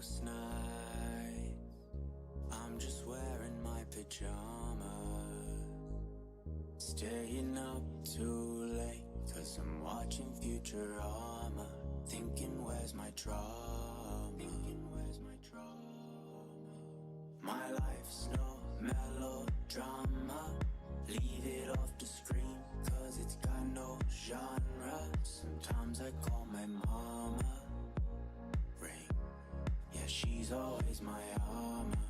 most nights I'm just wearing my pajamas, staying up too late, 'cause I'm watching Futurama, thinking where's my drama, My life's no melodrama, leave it off the screen, 'cause it's got no genre. Sometimes I call my mama, ring, yeah, she's always my armor.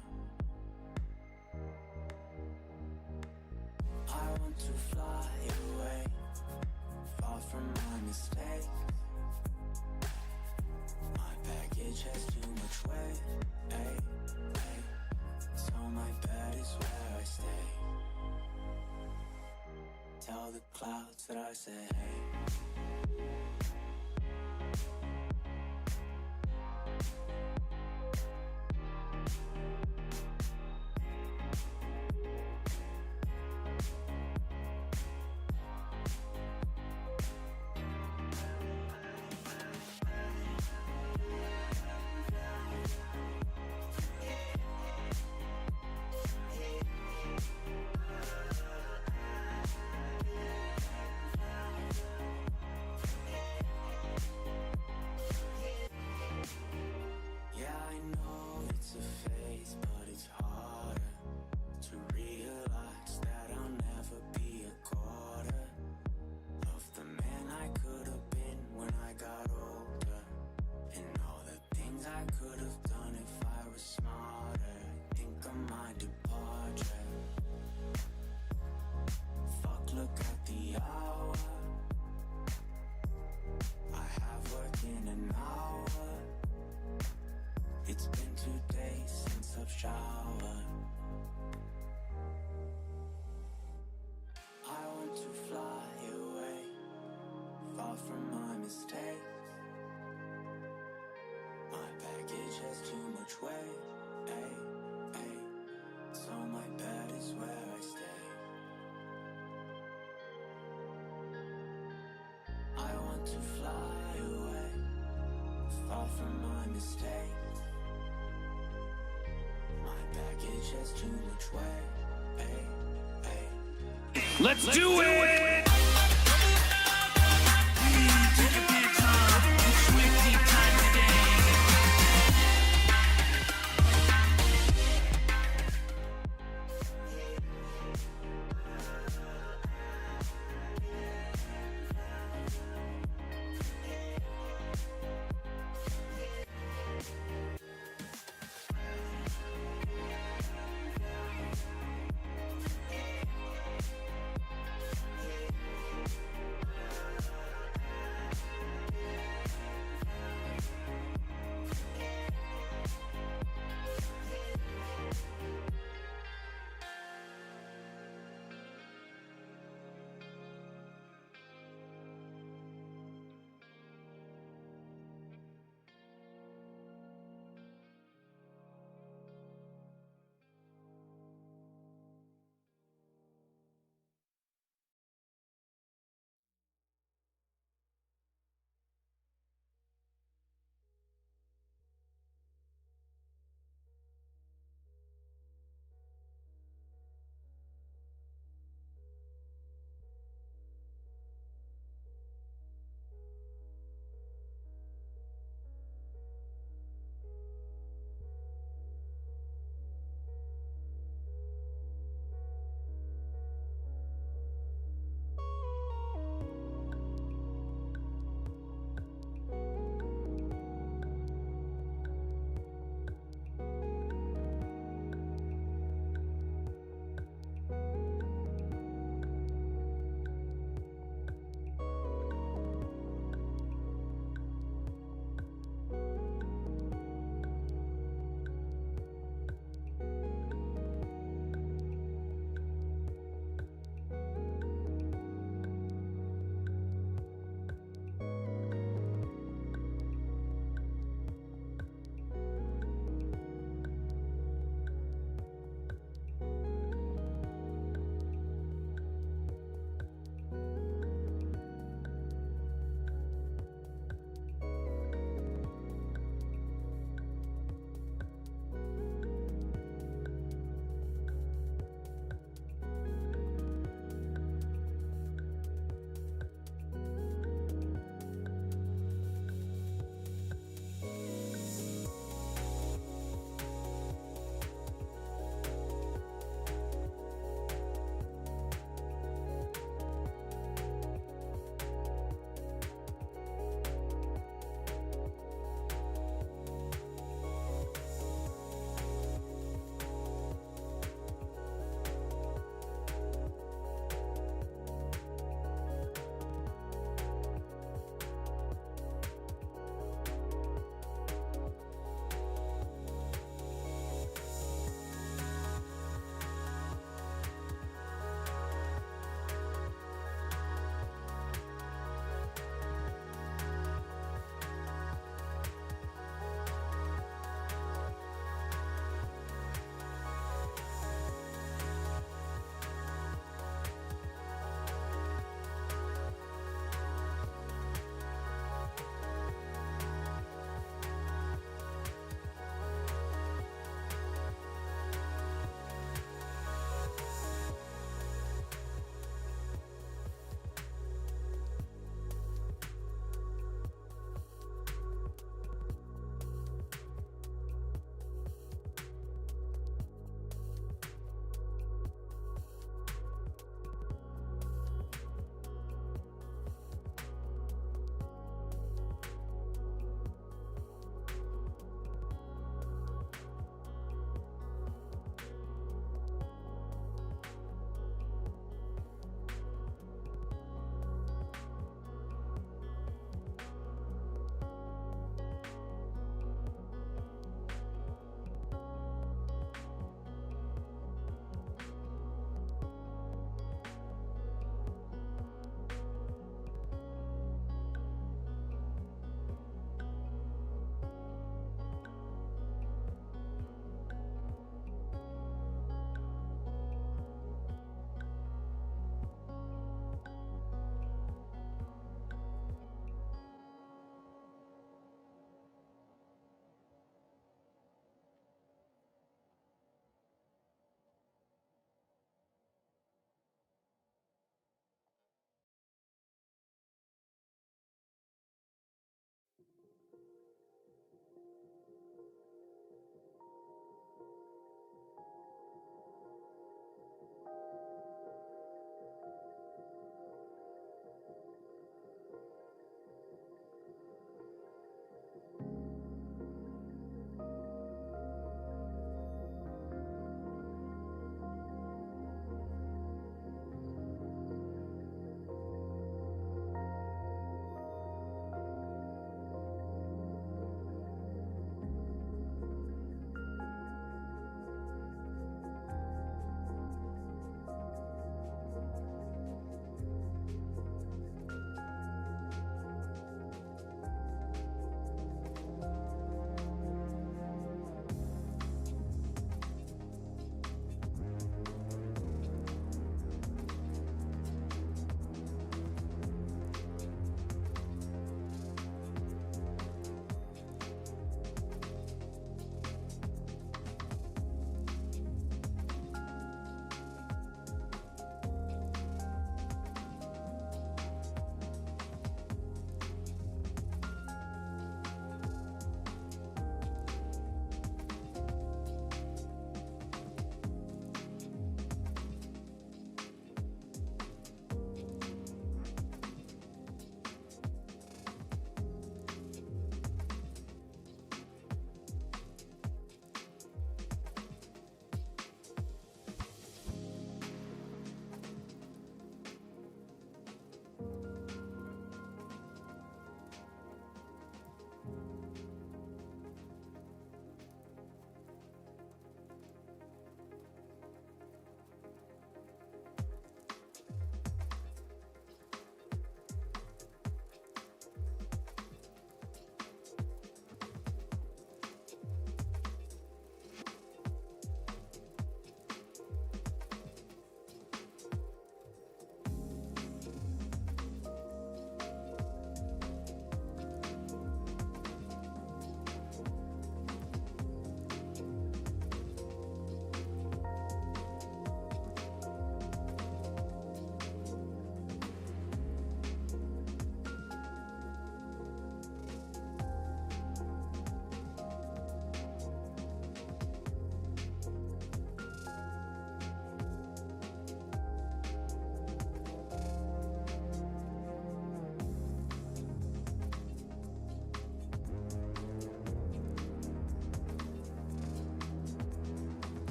I want to fly away, far from my mistakes. My baggage has too much weight, ay, ay. So my bed is where I stay. Tell the clouds that I say hey. It's been 2 days since I've showered. I want to fly away, far from my mistakes. My baggage has too much weight, ay, ay. So my bed is where I stay. I want to fly away, far from my mistakes. My baggage has too much weight, ay, ay. Let's do it! Take a big time, sweet deep time today.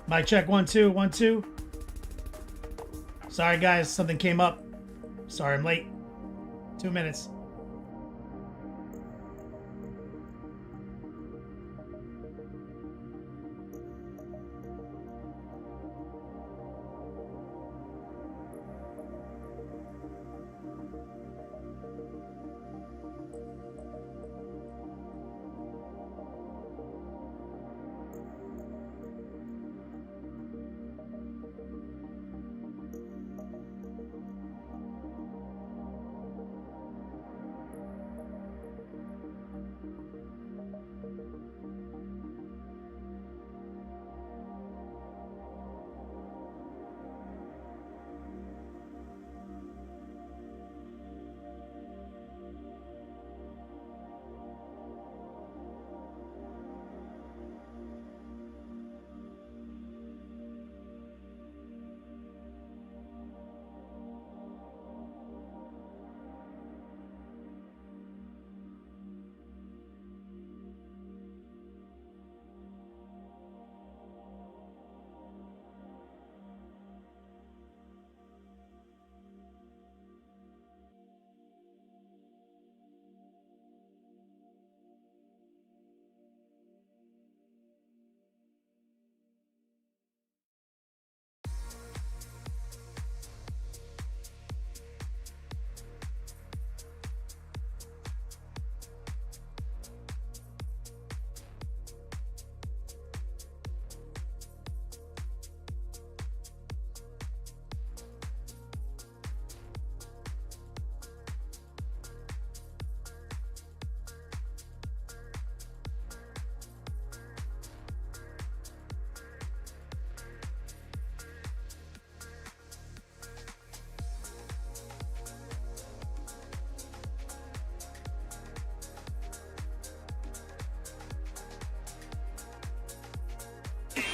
Mic check 1 2 1 2. Sorry guys, something came up. Sorry I'm late. 2 minutes.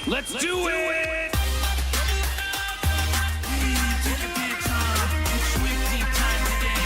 Let's do it! Take your pants off. It's Swifty time today.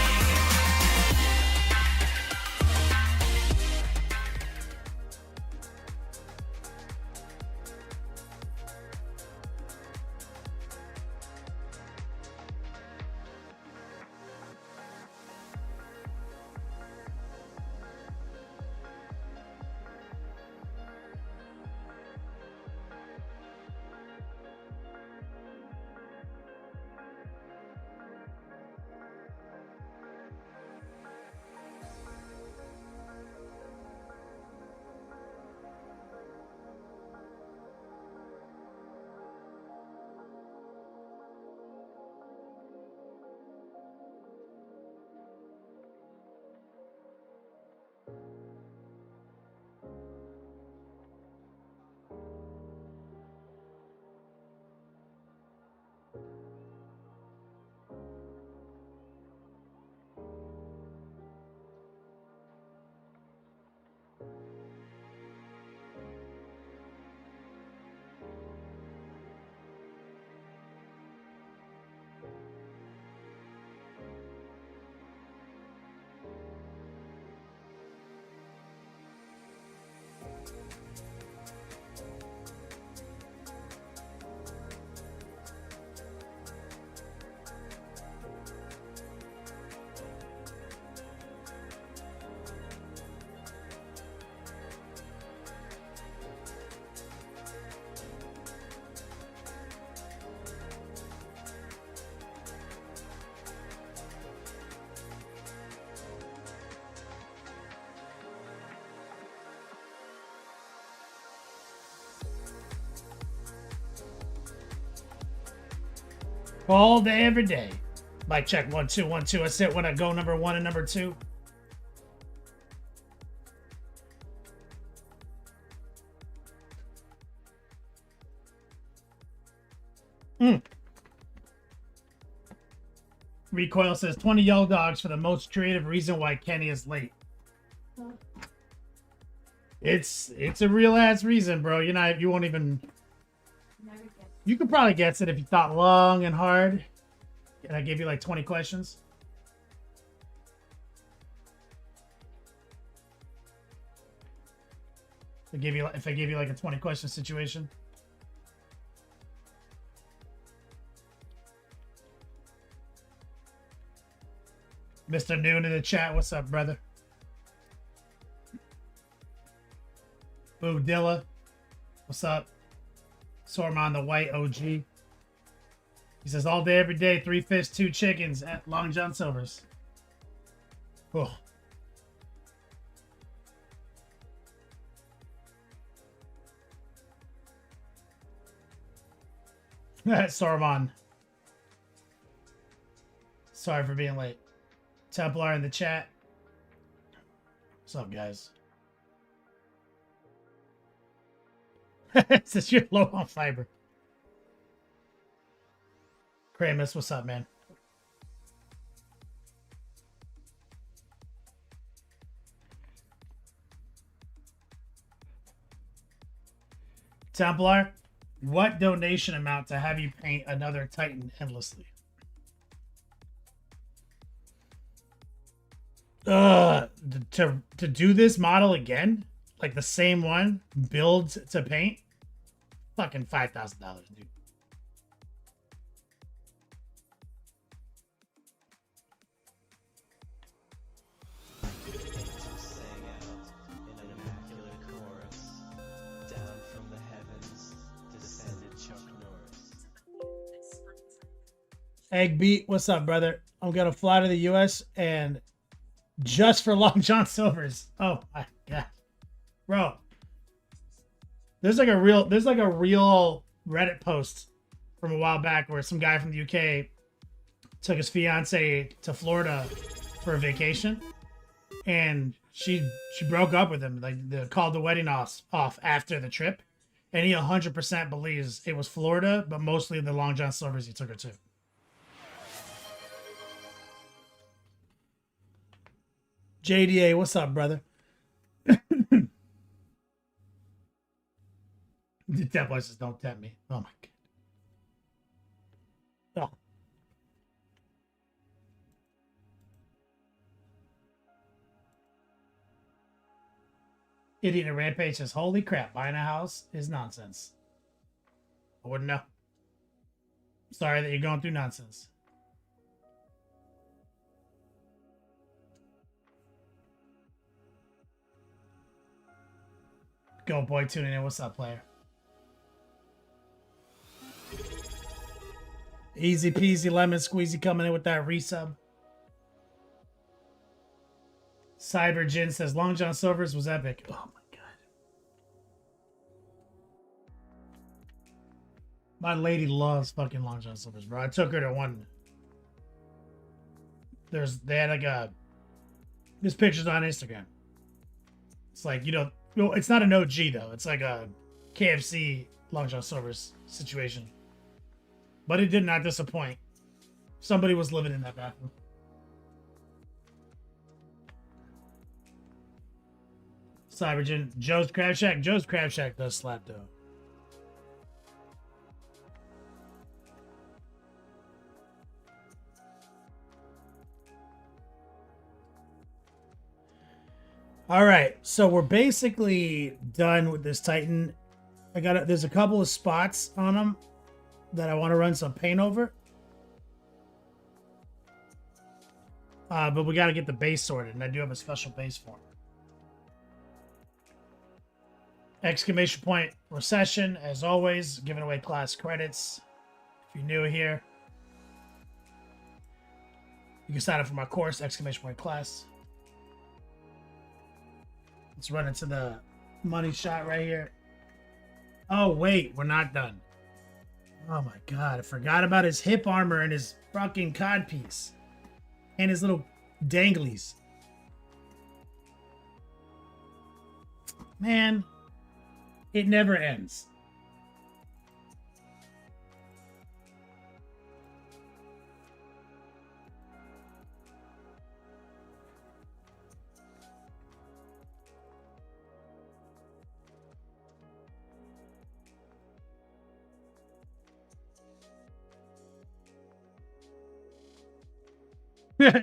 All day, every day. Mic check 1 2 1 2. That's it when I go number 1 and number 2. Recoil says 20 yellow dogs for the most creative reason why Kenny is late. It's a real ass reason, bro. You won't even. You could probably guess it if you thought long and hard. And I gave you like 20 questions. If I gave you like a 20 question situation. Mr. Noon in the chat. What's up, brother? Boogdilla. What's up? Sormon the White OG. He says, all day, every day, 3 fish, 2 chickens at Long John Silver's. Oh. Sormon. Sorry for being late. Templar in the chat. What's up, guys? Says you're low on fiber. Kramus, what's up, man? Templar, what donation amount to have you paint another Titan endlessly? To do this model again, like the same one, build to paint, fucking $5,000, dude. Egg Beat, what's up, brother? I'm gonna fly to the US and just for Long John Silver's. Oh my god. Bro. There's like a real Reddit post from a while back where some guy from the UK took his fiance to Florida for a vacation, and she broke up with him. Like, they called the wedding off after the trip, and he 100% believes it was Florida, but mostly the Long John Silver's he took her to. JDA, what's up, brother? The Templar says, don't tempt me. Oh my god. Oh. Idiot in a Rampage says, holy crap, buying a house is nonsense. I wouldn't know. Sorry that you're going through nonsense. Go boy, tuning in. What's up, player? Easy peasy lemon squeezy coming in with that resub. Cyber Jin says Long John Silver's was epic. Oh my god. My lady loves fucking Long John Silver's, bro. I took her to one. They had like there's pictures on Instagram. It's like, you know, well, it's not an OG though. It's like a KFC Long John Silver's situation. But it did not disappoint. Somebody was living in that bathroom. Cybergen, Joe's Crab Shack. Joe's Crab Shack does slap though. All right, so we're basically done with this Titan. There's a couple of spots on them that I want to run some paint over. But we got to get the base sorted, and I do have a special base for it. Exclamation point recession, as always, giving away class credits. If you're new here, you can sign up for my course, exclamation point class. Let's run into the money shot right here. Oh, wait, we're not done. Oh my god, I forgot about his hip armor and his fucking codpiece. And his little danglies. Man, it never ends.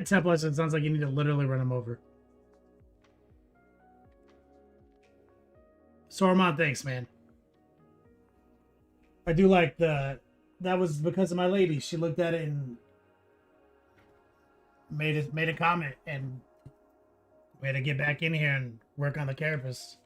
Templar, it sounds like you need to literally run him over. Sormon, thanks, man. I do like that was because of my lady. She looked at it and made a comment, and we had to get back in here and work on the carapace.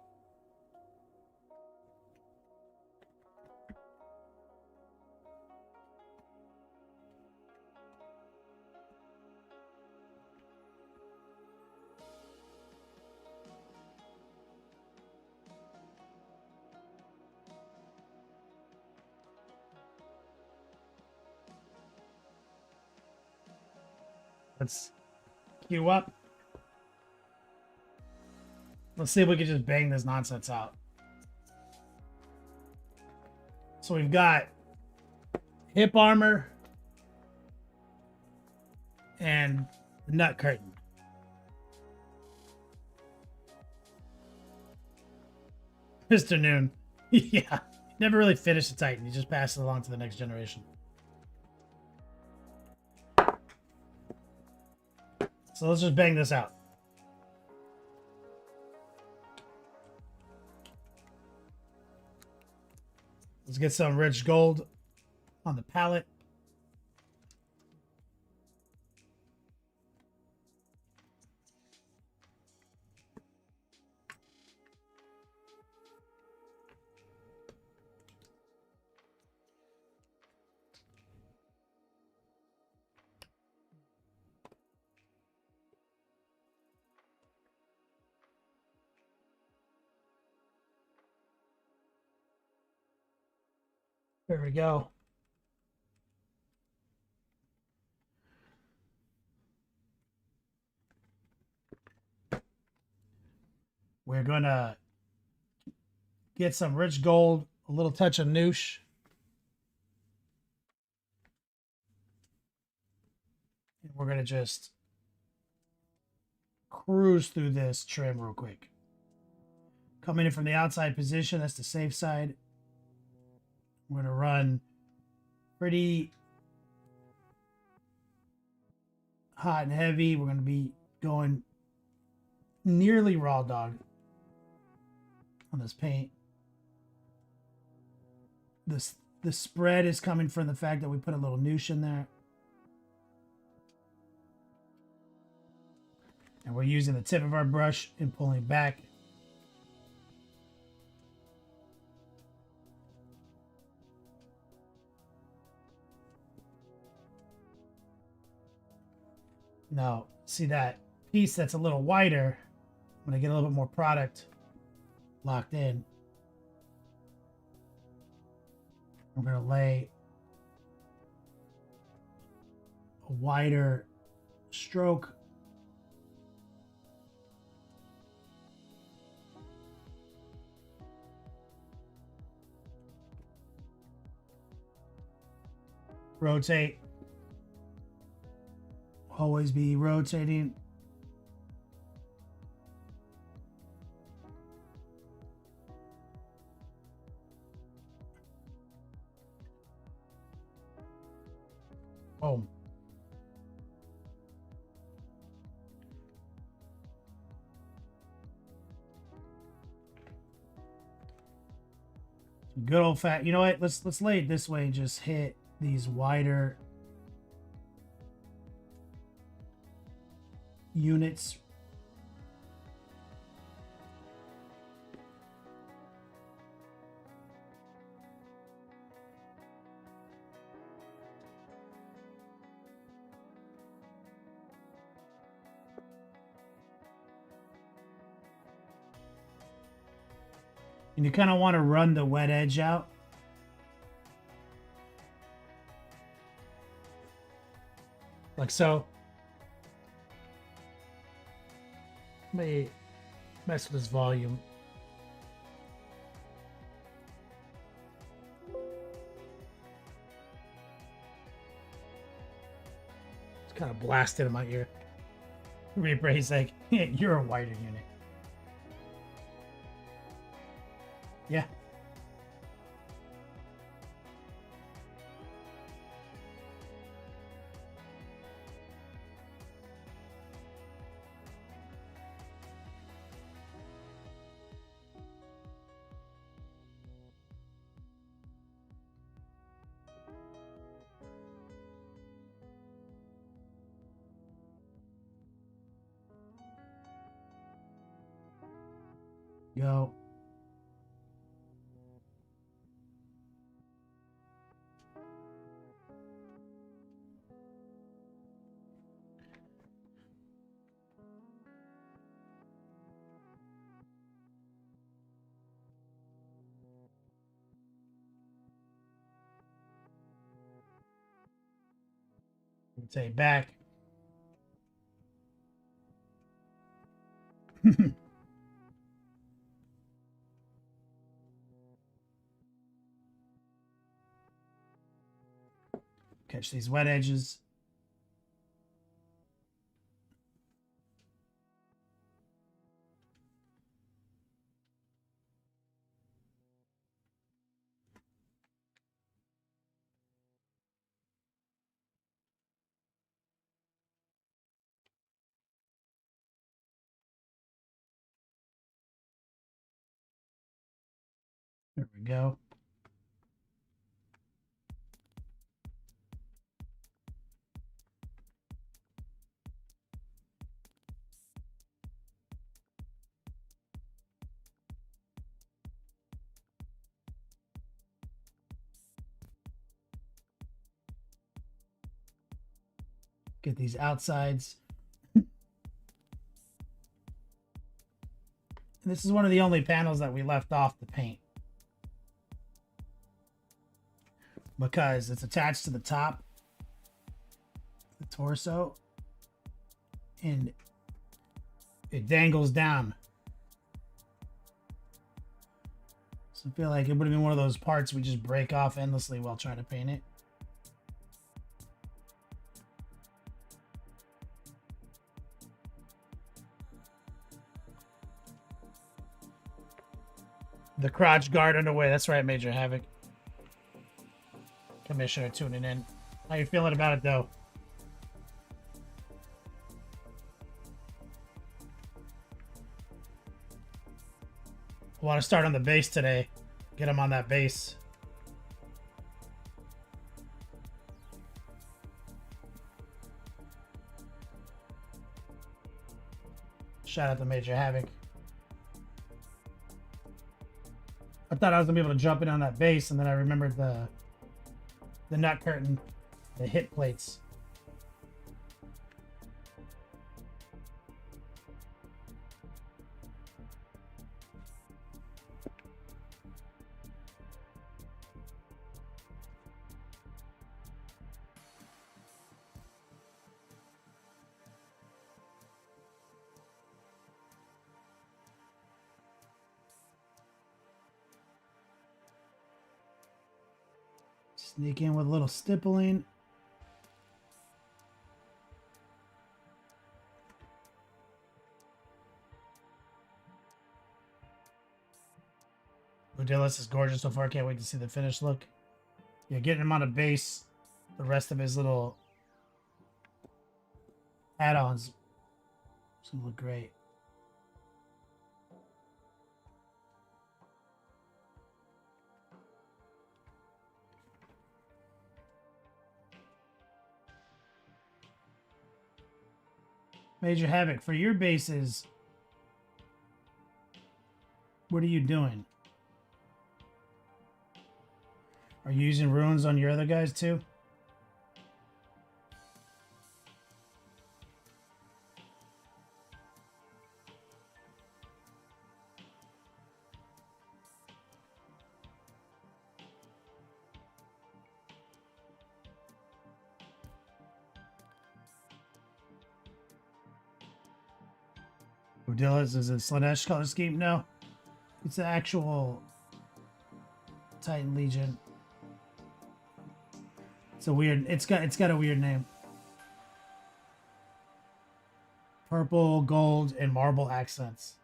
Let's queue up. Let's see if we can just bang this nonsense out. So we've got hip armor and the nut curtain. Mr. Noon. Yeah. Never really finished the Titan. He just passed it along to the next generation. So let's just bang this out. Let's get some rich gold on the palette. There we go. We're going to get some rich gold, a little touch of noosh. And we're going to just cruise through this trim real quick. Coming in from the outside position, that's the safe side. We're going to run pretty hot and heavy. We're going to be going nearly raw dog on this paint. The spread is coming from the fact that we put a little noosh in there. And we're using the tip of our brush and pulling back. Now, see that piece that's a little wider, when I get a little bit more product locked in, I'm going to lay a wider stroke. Rotate. Always be rotating. Boom. Some good old fat. You know what? Let's lay it this way and just hit these wider units. And you kind of want to run the wet edge out. Like so. Let me mess with this volume. It's kind of blasted in my ear. Rebray's like, you're a wider unit. Yeah. Go. Say back. Catch these wet edges. There we go. Get these outsides. And this is one of the only panels that we left off the paint, because it's attached to the top, the torso, and it dangles down. So I feel like it would have been one of those parts we just break off endlessly while trying to paint it. The crotch guard underway. That's right, Major Havoc. Commissioner tuning in. How you feeling about it, though? I want to start on the base today. Get him on that base. Shout out to Major Havoc. I thought I was gonna be able to jump in on that base, and then I remembered the nut curtain, the hit plates. Sneak in with a little stippling. Udillis is gorgeous so far. Can't wait to see the finished look. Yeah, getting him on a base. The rest of his little add-ons. It's gonna look great. Major Havoc, for your bases, what are you doing? Are you using runes on your other guys too? Udillis is a Slanesh color scheme? No. It's the actual Titan Legion. It's a weird, it's got a weird name. Purple, gold, and marble accents.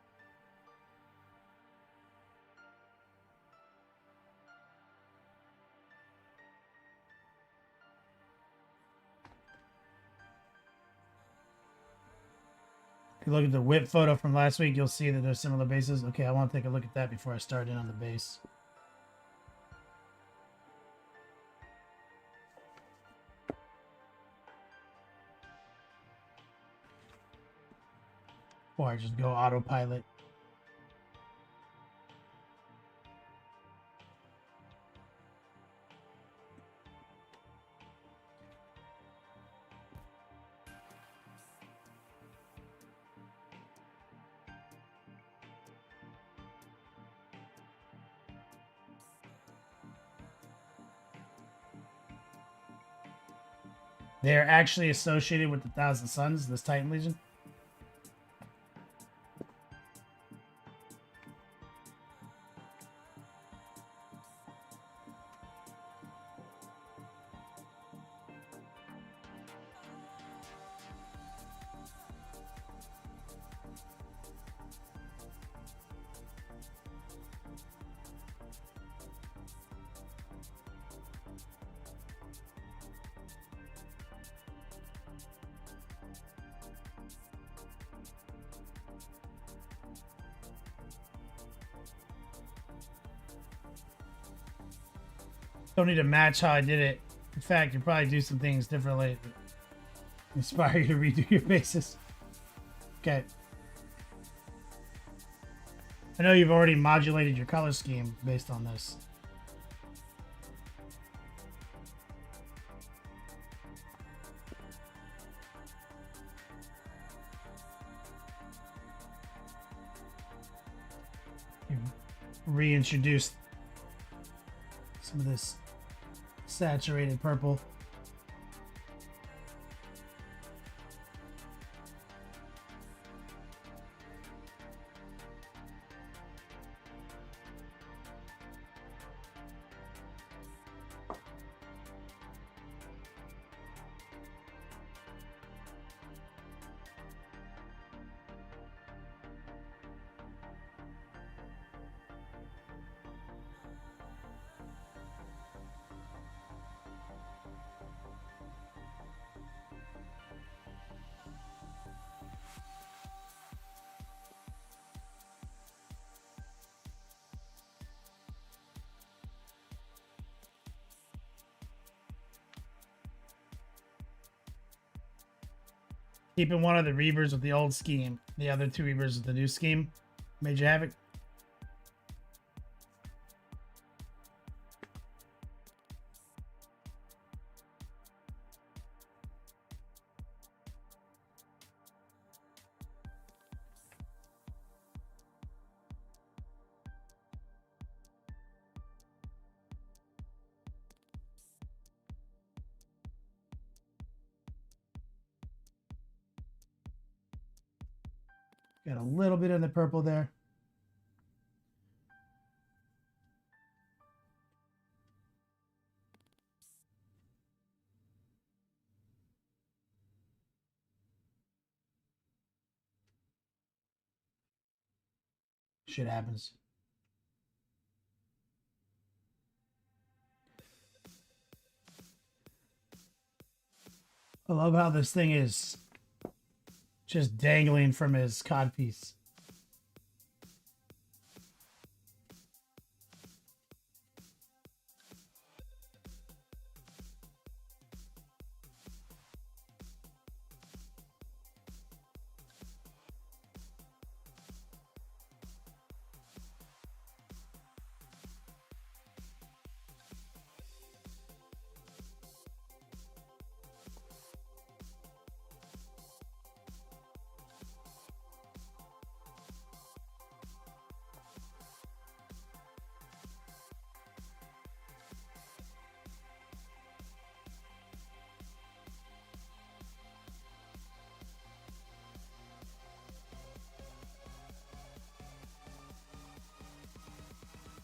If you look at the whip photo from last week, you'll see that there's similar bases. Okay, I want to take a look at that before I start in on the base. Or I just go autopilot. They're actually associated with the Thousand Suns, this Titan Legion. Don't need to match how I did it. In fact, you probably do some things differently. Inspire you to redo your bases. Okay. I know you've already modulated your color scheme based on this. You've reintroduced some of this saturated purple. Keeping one of the Reavers with the old scheme, the other two Reavers with the new scheme. Major Havoc. Got a little bit in the purple there. Shit happens. I love how this thing is just dangling from his codpiece.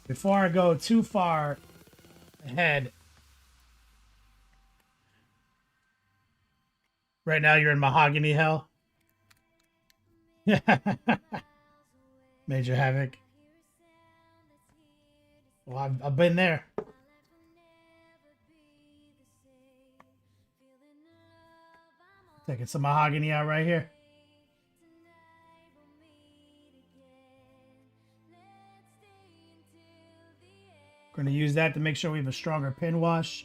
Before I go too far ahead, right now you're in mahogany hell. Major Havoc. Well, I've been there. Taking some mahogany out right here. Going to use that to make sure we have a stronger pin wash.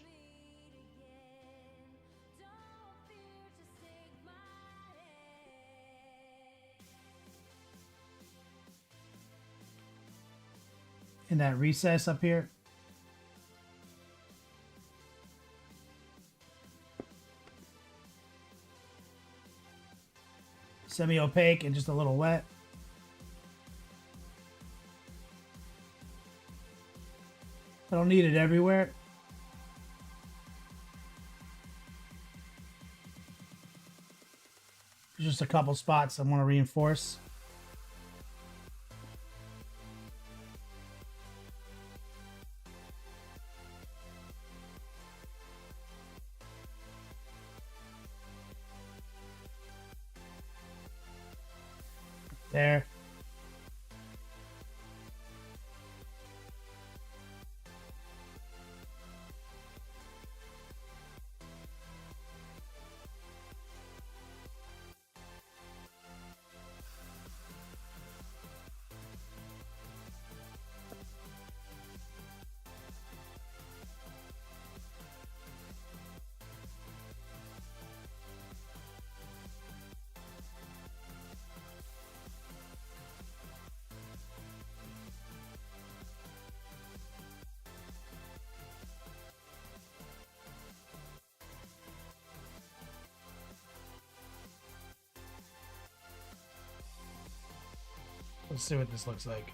In that recess up here. Semi-opaque and just a little wet. I don't need it everywhere. just a couple spots I want to reinforce. There. Let's see what this looks like.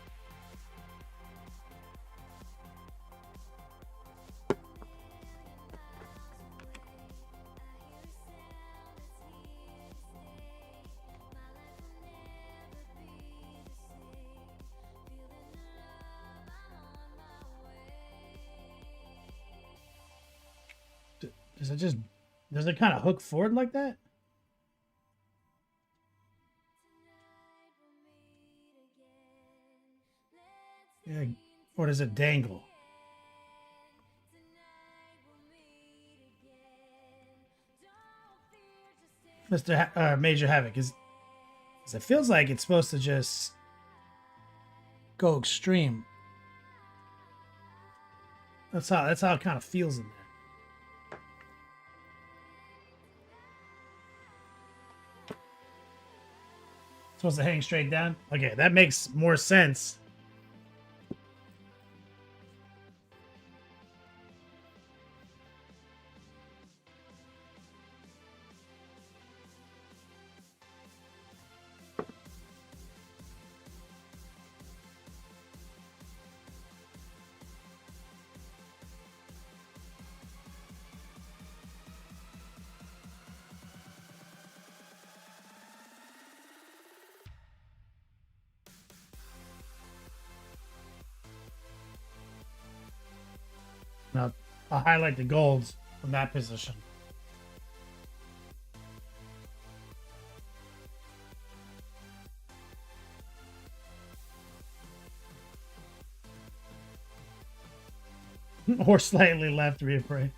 Does it kind of hook forward like that? Yeah, or does it dangle? Major Havoc is it feels like it's supposed to just go extreme. That's how it kind of feels in there. Supposed to hang straight down? Okay, that makes more sense. Now, I'll highlight the golds from that position. Or slightly left reappraise.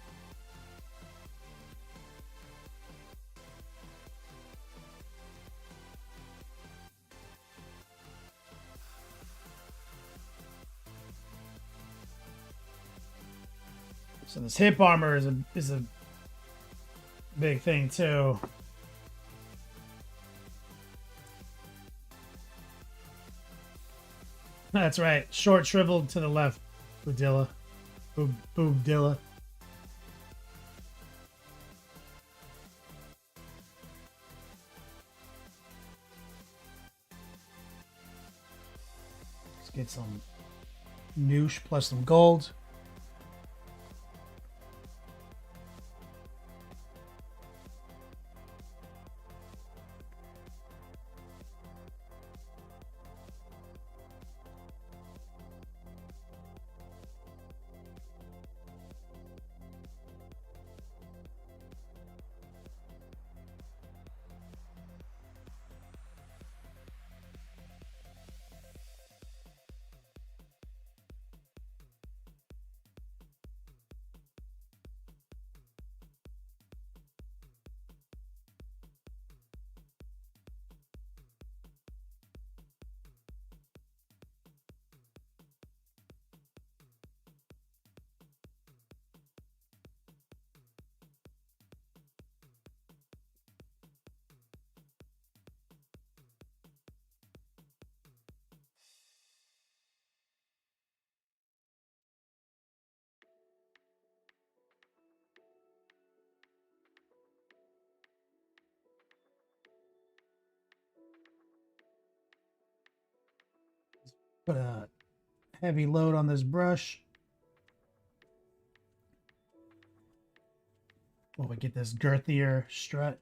So this hip armor is a big thing too. That's right. Short shriveled to the left. Boobdilla. Boobdilla. Let's get some noosh plus some gold. Put a heavy load on this brush. Well, we get this girthier strut.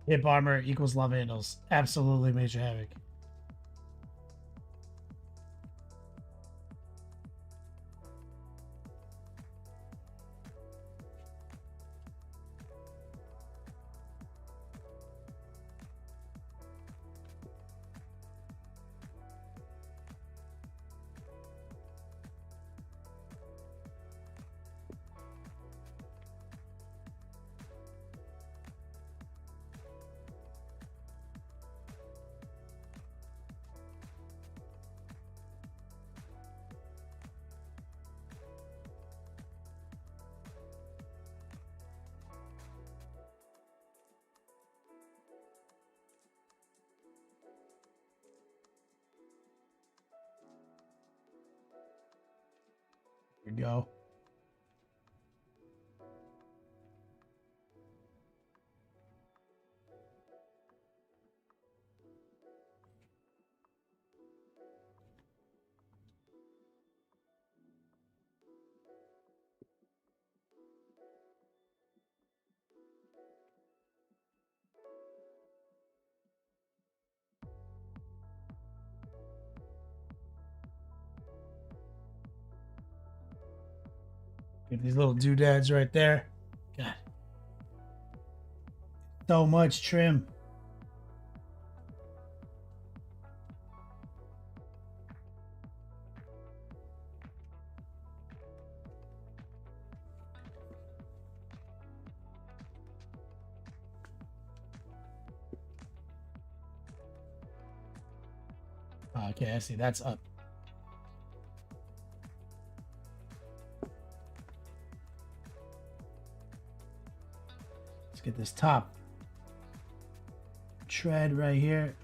Hip armor equals love handles. Absolutely, Major Havoc. Here we go. Get these little doodads right there. God. So much trim. Okay, I see. That's up. Let's get this top tread right here.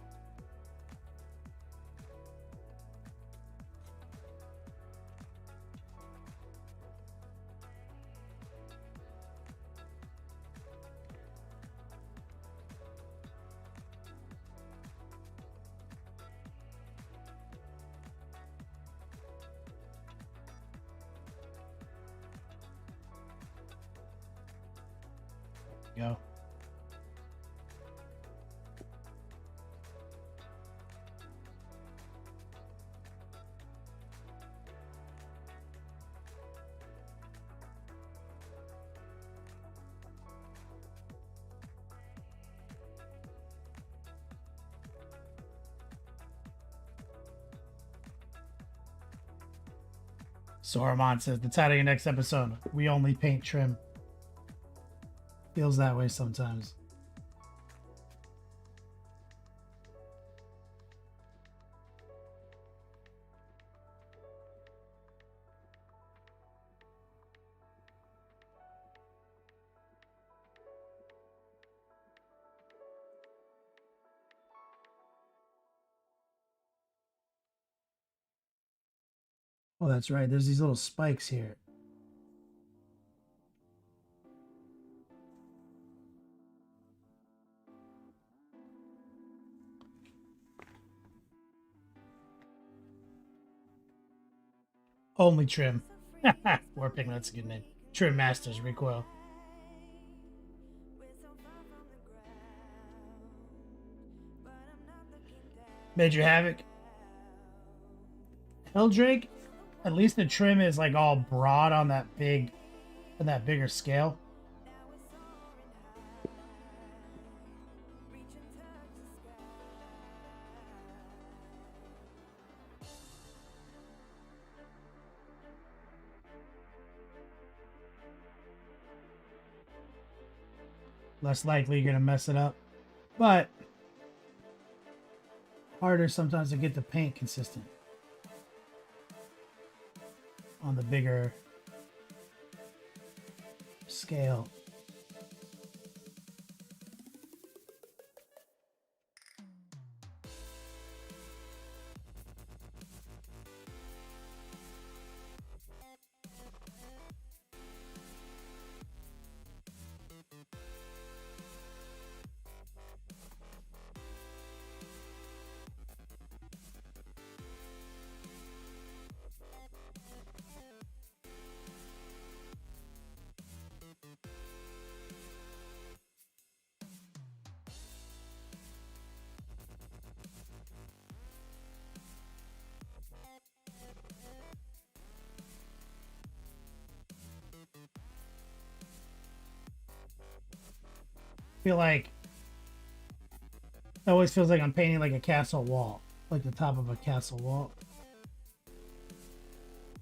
Go. Saruman says the title of your next episode. We only paint trim. Feels that way sometimes. Oh, that's right. There's these little spikes here. Only trim. Warping, that's a good name. Trim Masters Recoil. Major Havoc. Helldrake, at least the trim is like all broad on that bigger scale. Less likely you're gonna mess it up, but harder sometimes to get the paint consistent on the bigger scale. feel like it always feels like I'm painting like a castle wall, like the top of a castle wall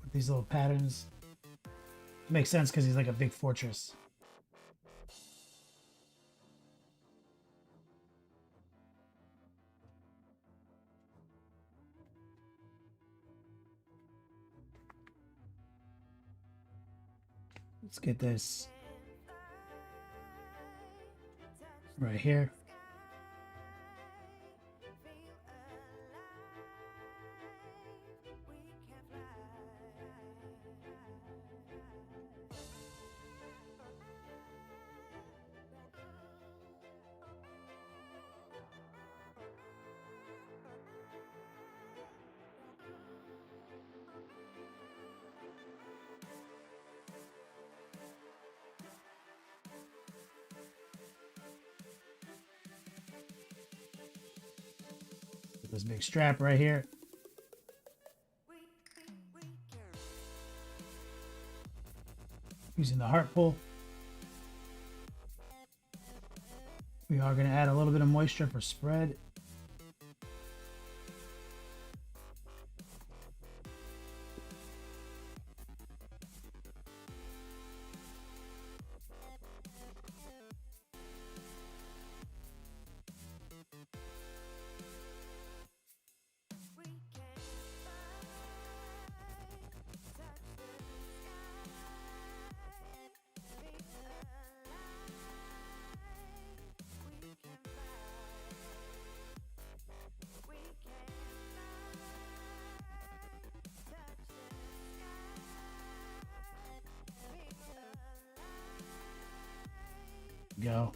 with these little patterns. Makes sense because he's like a big fortress. Let's get this right here. This big strap right here. Using the heart pull. We are going to add a little bit of moisture for spread. Go.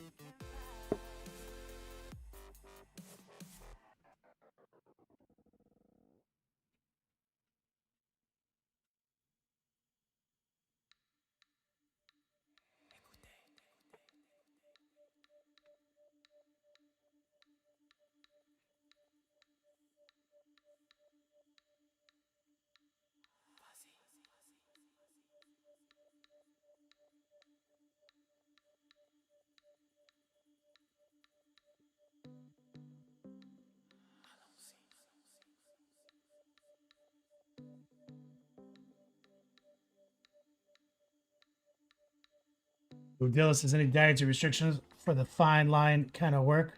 Udilis, is any dietary restrictions for the fine line kind of work?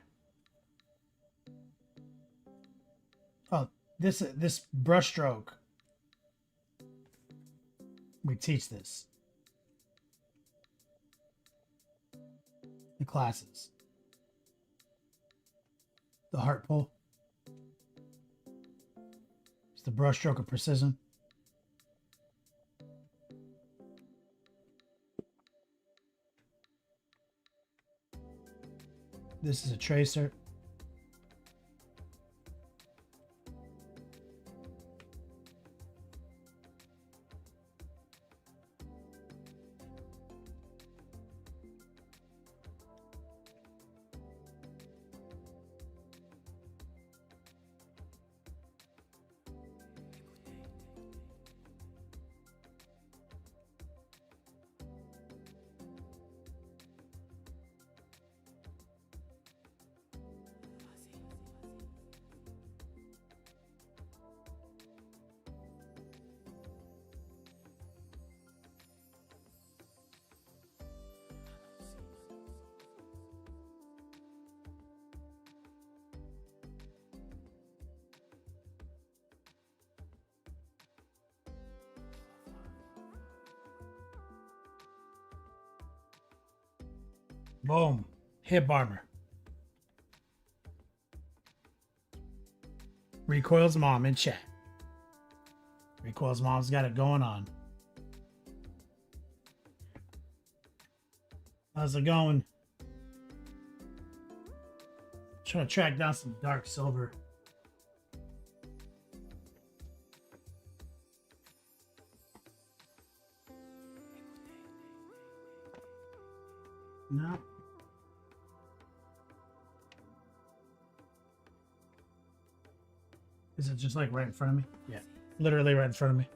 Oh, this brushstroke. We teach this. The classes. The heart pull. It's the brushstroke of precision. This is a tracer. Boom. Hip armor. Recoil's mom in chat. Recoil's mom's got it going on. How's it going? Trying to track down some dark silver. No. Is it just like right in front of me? Yeah. Literally right in front of me.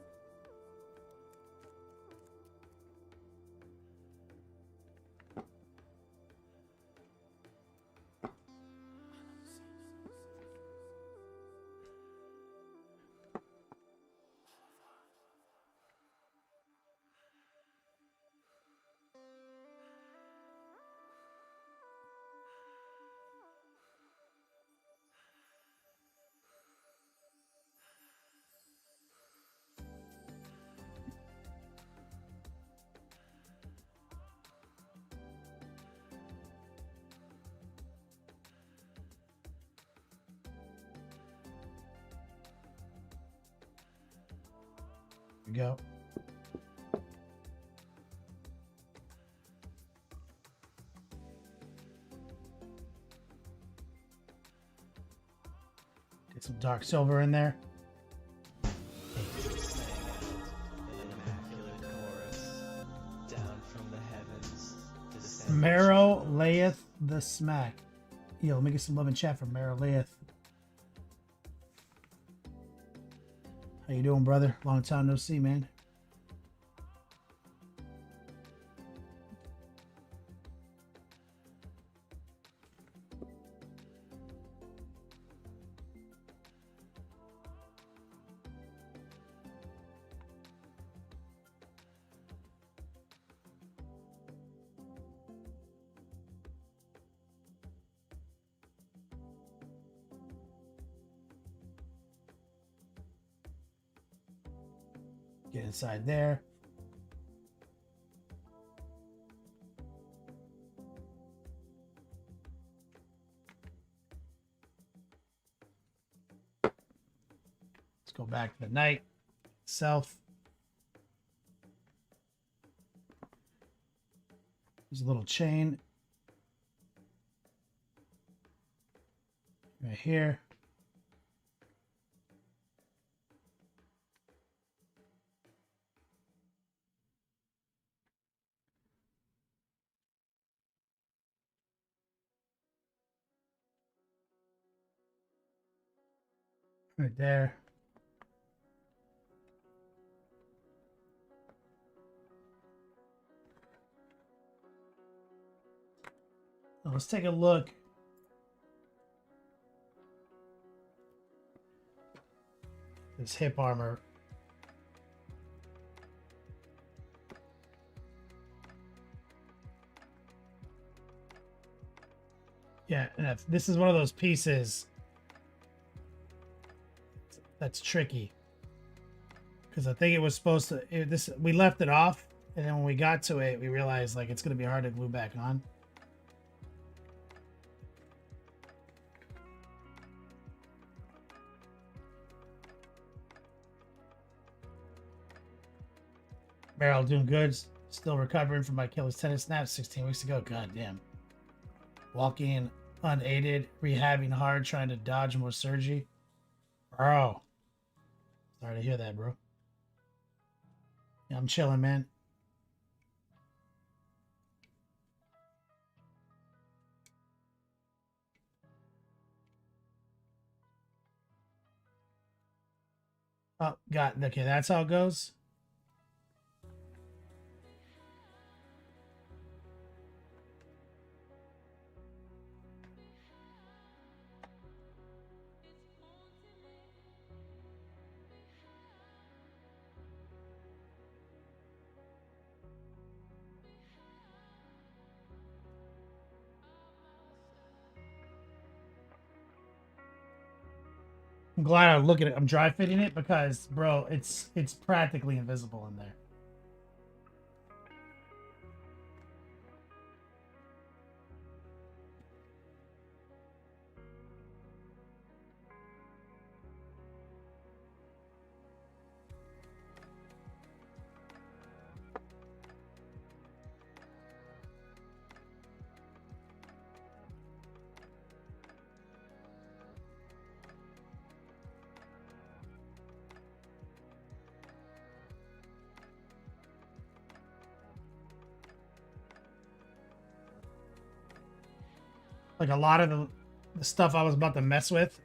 we go. Get some dark silver in there. Marrow layeth the smack. Yo, let me get some love in chat for Marrow layeth. How you doing, brother? Long time no see, man. Get inside there. Let's go back to the knight itself. There's a little chain right here. Right there. Now let's take a look. This hip armor. Yeah, and this is one of those pieces that's tricky. Because I think it was supposed to... we left it off, and then when we got to it, we realized like it's going to be hard to glue back on. Meryl doing good. Still recovering from my Achilles tendon snap 16 weeks ago. God damn. Walking unaided, rehabbing hard, trying to dodge more surgery. Bro. Sorry to hear that, bro. Yeah, I'm chilling, man. Oh, got okay, that's how it goes. I'm glad I look at it. I'm dry fitting it because, bro, it's practically invisible in there. Like a lot of the stuff I was about to mess with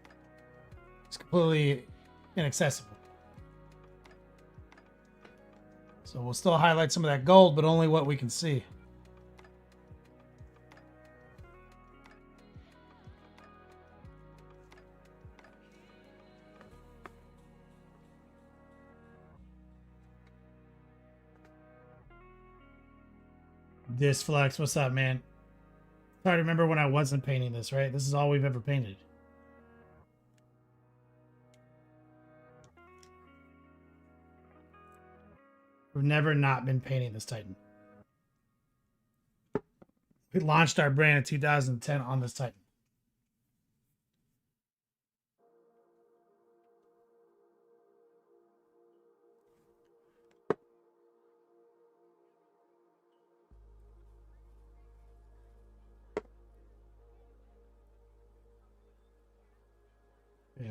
is completely inaccessible. So we'll still highlight some of that gold, but only what we can see. This Flex, what's up, man? Try to remember when I wasn't painting this, right? This is all we've ever painted. We've never not been painting this Titan. We launched our brand in 2010 on this Titan.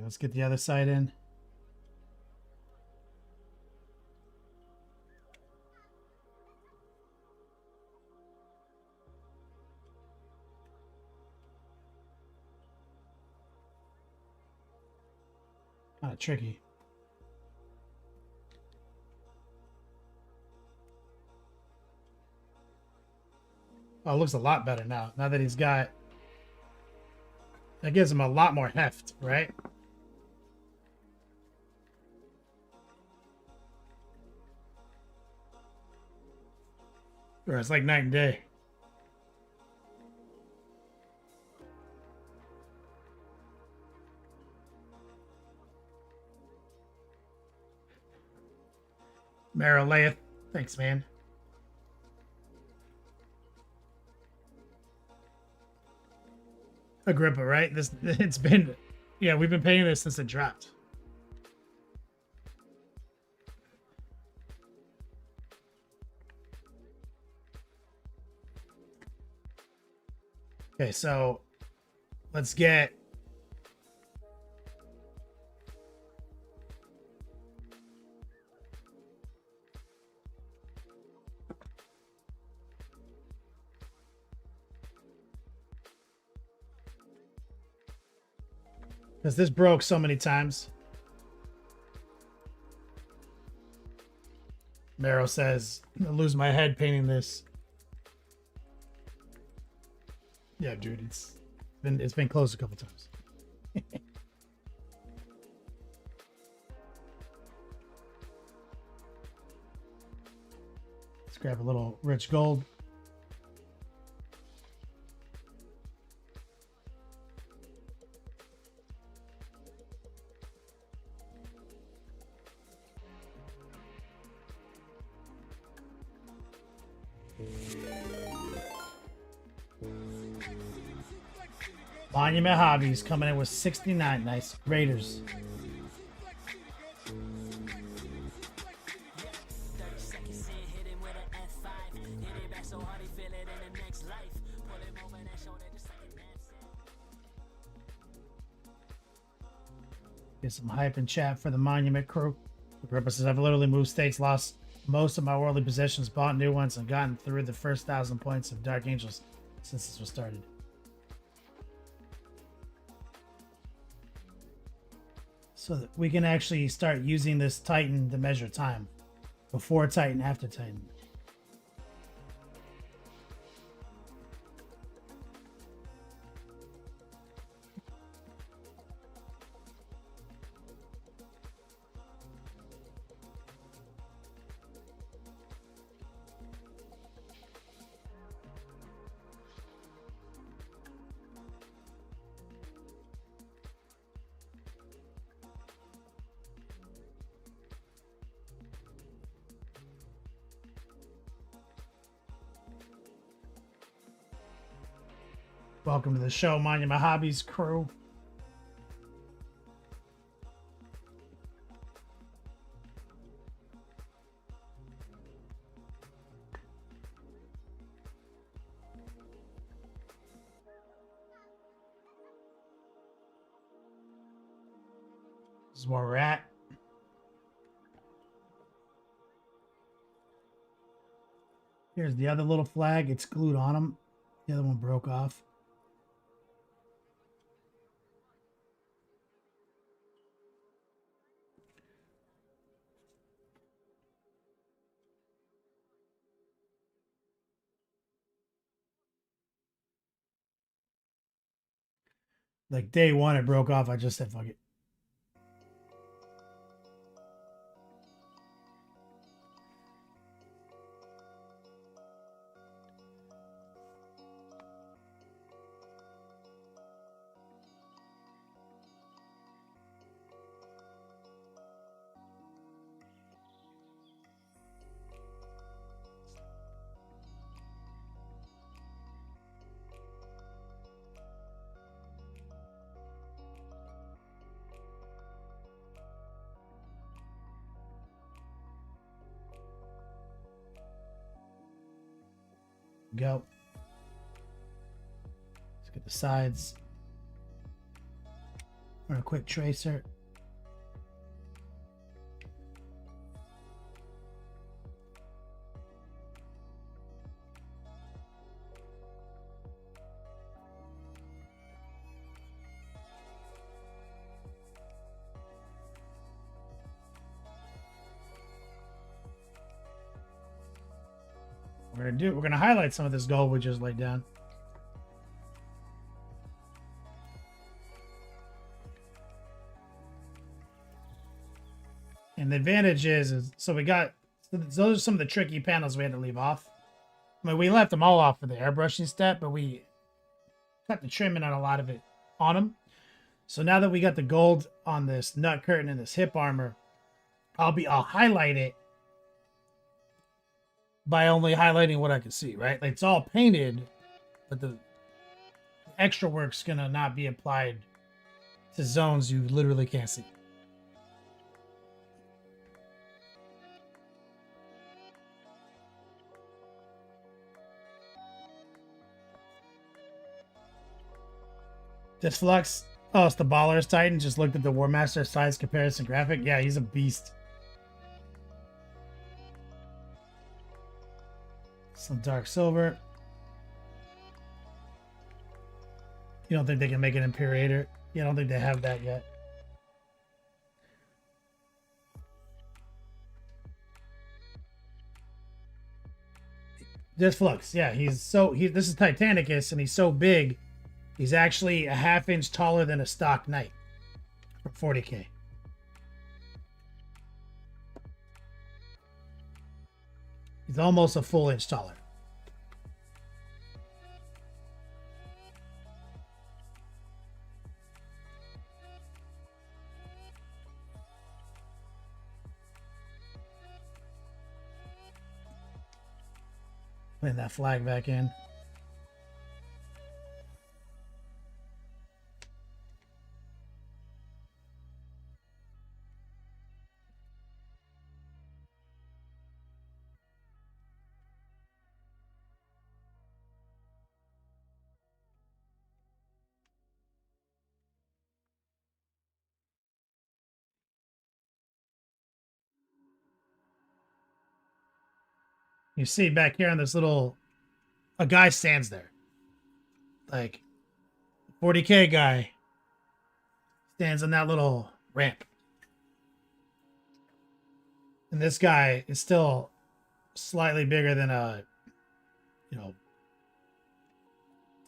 let's get the other side in. Kind of tricky. Oh, it looks a lot better now. Now that he's got... That gives him a lot more heft, right? Or it's like night and day. Marilayeth. Thanks, man. Agrippa, right? It's been, yeah, we've been paying this since it dropped. Okay, so let's get because this broke so many times. Mero says, I lose my head painting this. Yeah, dude, it's been closed a couple times. Let's grab a little rich gold. Monument Hobbies coming in with 69. Nice. Raiders. Get some hype in chat for the Monument crew. The purposes I've literally moved states, lost most of my worldly possessions, bought new ones, and gotten through the first 1,000 points of Dark Angels since this was started. So that we can actually start using this Titan to measure time. Before Titan, after Titan. Welcome to the show, Monument Hobbies crew. This is where we're at. Here's the other little flag. It's glued on them. The other one broke off. Like day one, it broke off. I just said, fuck it. Go. Let's get the sides. Or a quick tracer. We're gonna highlight some of this gold we just laid down. And the advantage is so we got, so those are some of the tricky panels we had to leave off. I mean, we left them all off for the airbrushing step, but we cut the trimming on a lot of it on them. So now that we got the gold on this nut curtain and this hip armor, I'll highlight it by only highlighting what I can see, right? Like it's all painted, but the extra work's gonna not be applied to zones you literally can't see. This Flux, oh, it's the Baller's Titan. Just looked at the War Master size comparison graphic. Yeah, he's a beast. Some dark silver. You don't think they can make an Imperator? You don't think they have that yet? This Flux, yeah, this is Titanicus, and he's so big, he's actually a half-inch taller than a stock knight for 40k. He's almost a full inch taller. Putting that flag back in. You see back here on this little, a guy stands there. Like, 40k guy stands on that little ramp. And this guy is still slightly bigger than the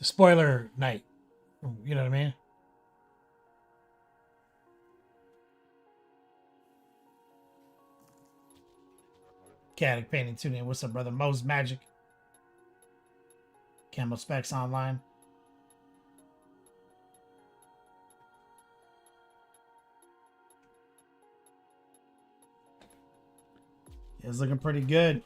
spoiler knight. You know what I mean? Caddick painting tuning. What's up, brother? Mo's Magic. Camo Specs Online. It's looking pretty good.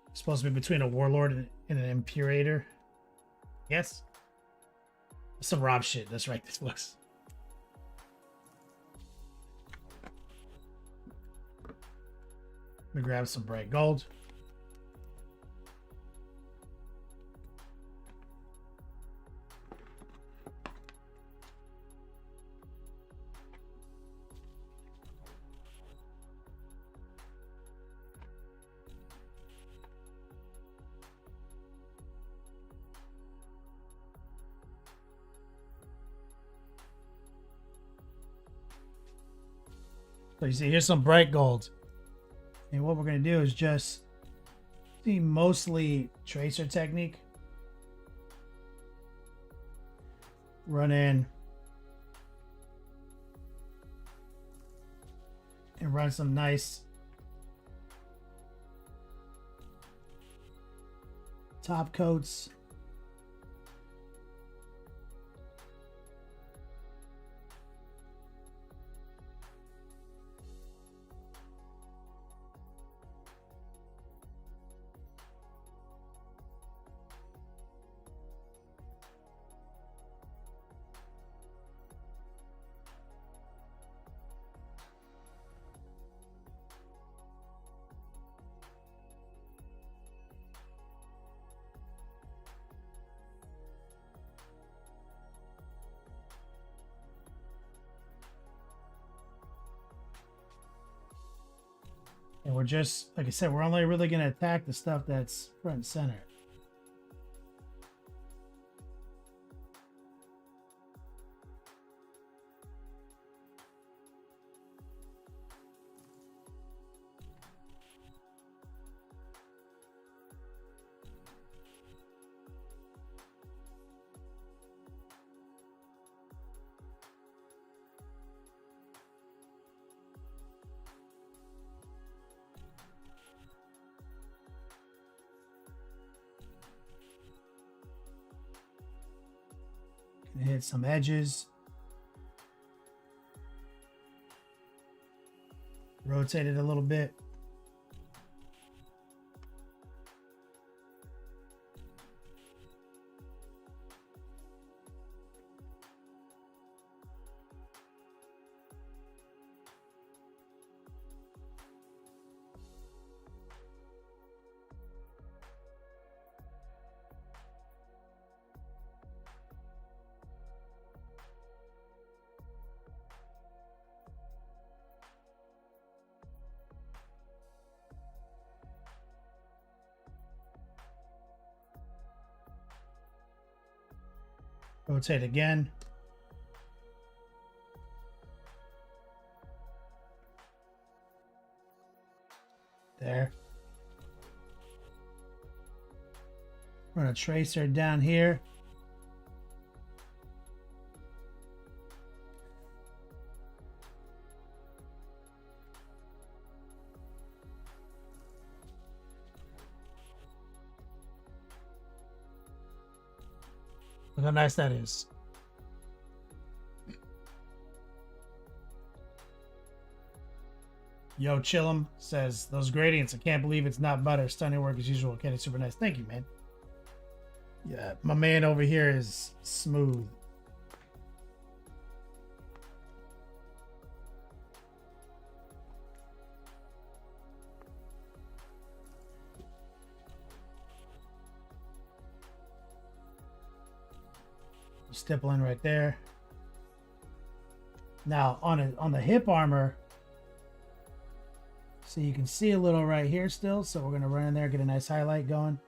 It's supposed to be between a warlord and an imperator. Yes. Some Rob shit. That's right. This looks. Let me grab some bright gold. So you see, here's some bright gold. And what we're going to do is just see mostly tracer technique. Run in and run some nice top coats. And we're just, like I said, we're only really going to attack the stuff that's front and center. Hit some edges. Rotate it a little bit. Rotate again. There. Run a tracer down here. Look how nice that is. Yo, Chillum says, those gradients, I can't believe it's not butter. Stunning work as usual. Kenny, super nice. Thank you, man. Yeah, my man over here is smooth. Stippling right there. Now on the hip armor, so you can see a little right here still. So we're gonna run in there, get a nice highlight going.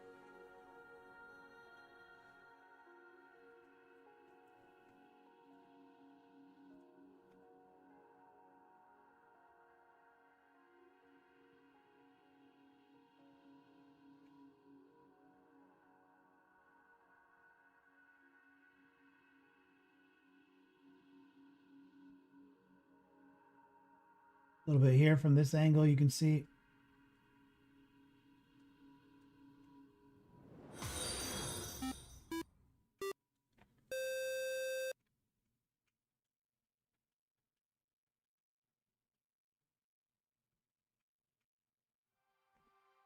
A little bit here from this angle, you can see.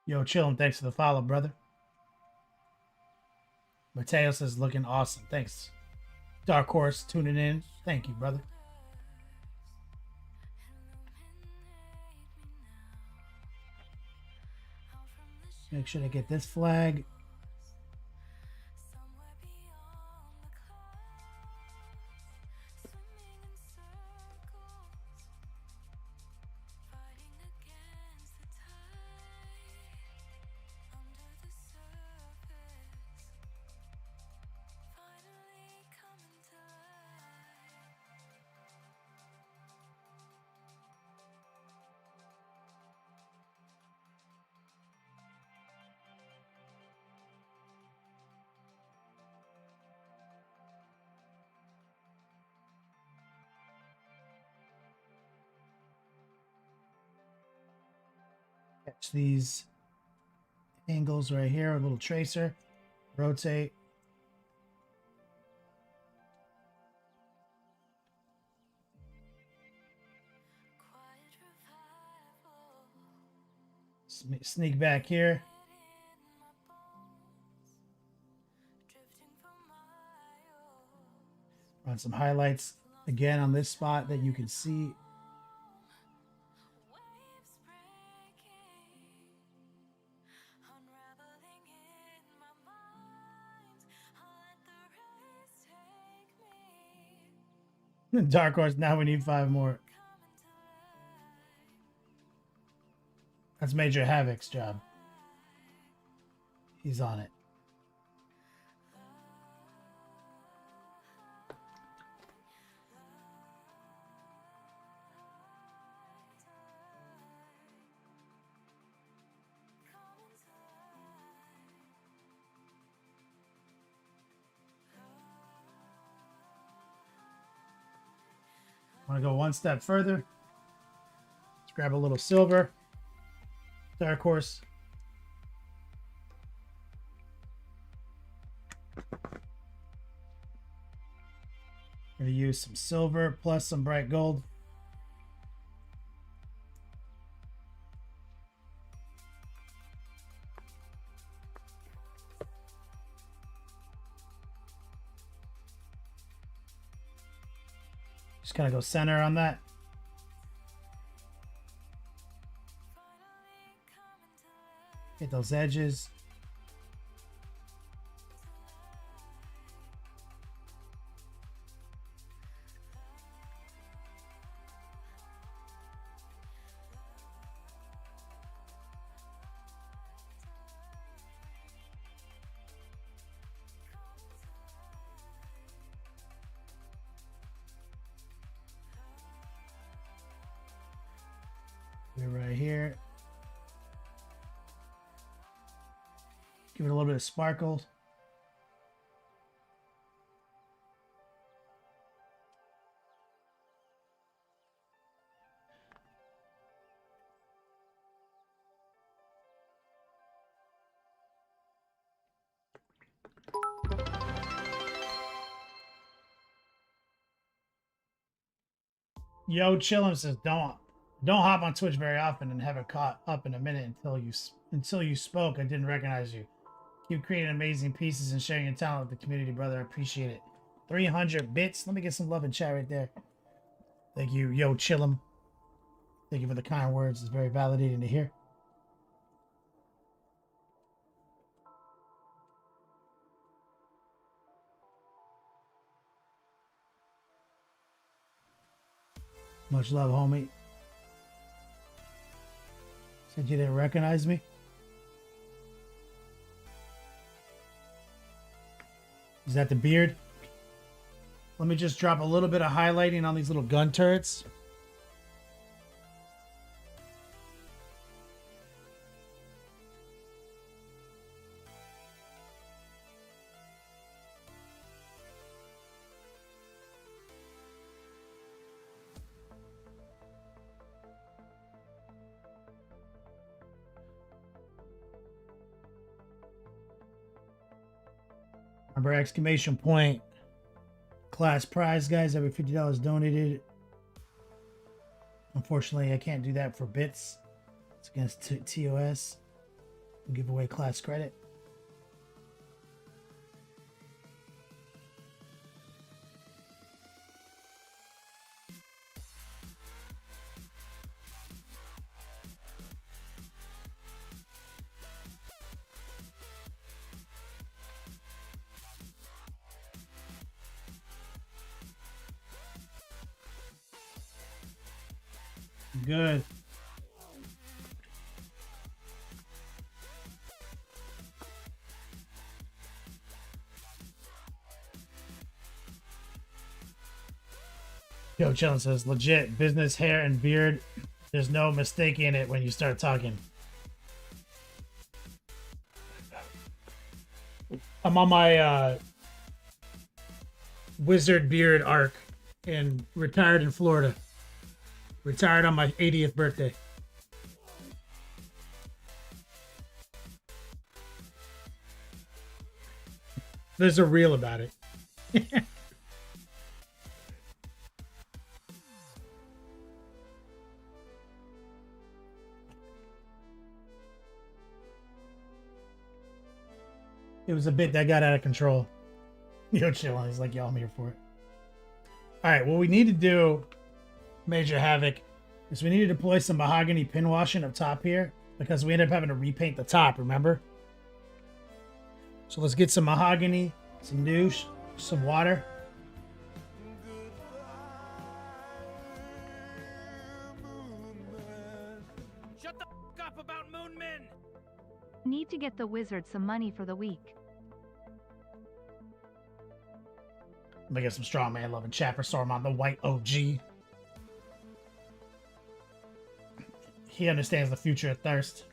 Yo, chillin', thanks for the follow, brother. Mateo says looking awesome. Thanks. Dark Horse tuning in. Thank you, brother. Make sure to get this flag. Catch these angles right here, a little tracer, rotate. Sneak back here. Run some highlights again on this spot that you can see. Dark Horse, now we need 5 more. That's Major Havoc's job. He's on it. Want to go one step further? Let's grab a little silver. Dark Horse. Gonna use some silver plus some bright gold. Just kind of go center on that. Hit those edges. We're right here. Give it a little bit of sparkle. Yo, Chillin says don't hop on Twitch very often and have it caught up in a minute until you spoke. I didn't recognize you. Keep creating amazing pieces and sharing your talent with the community, brother. I appreciate it. 300 bits. Let me get some love in chat right there. Thank you, Yo Chillum. Thank you for the kind words. It's very validating to hear. Much love, homie. Said you didn't recognize me? Is that the beard? Let me just drop a little bit of highlighting on these little gun turrets. Remember, exclamation point, class prize, guys. Every $50 donated. Unfortunately, I can't do that for bits. It's against TOS. We'll give away class credit. Good. Yo, Chillin says, legit business hair and beard. There's no mistaking it when you start talking. I'm on my wizard beard arc and retired in Florida. Retired on my 80th birthday. There's a reel about it. It was a bit that got out of control. Yo, chill. He's like, yo, I'm here for it. All right, what we need to do, Major Havoc, is we need to deploy some mahogany pin washing up top here because we ended up having to repaint the top, remember? So let's get some mahogany, some douche, some water. fuck up about Moon Men! Need to get the wizard some money for the week. Let me get some strong man loving chat for Saruman, the white OG. He understands the future of Thirst.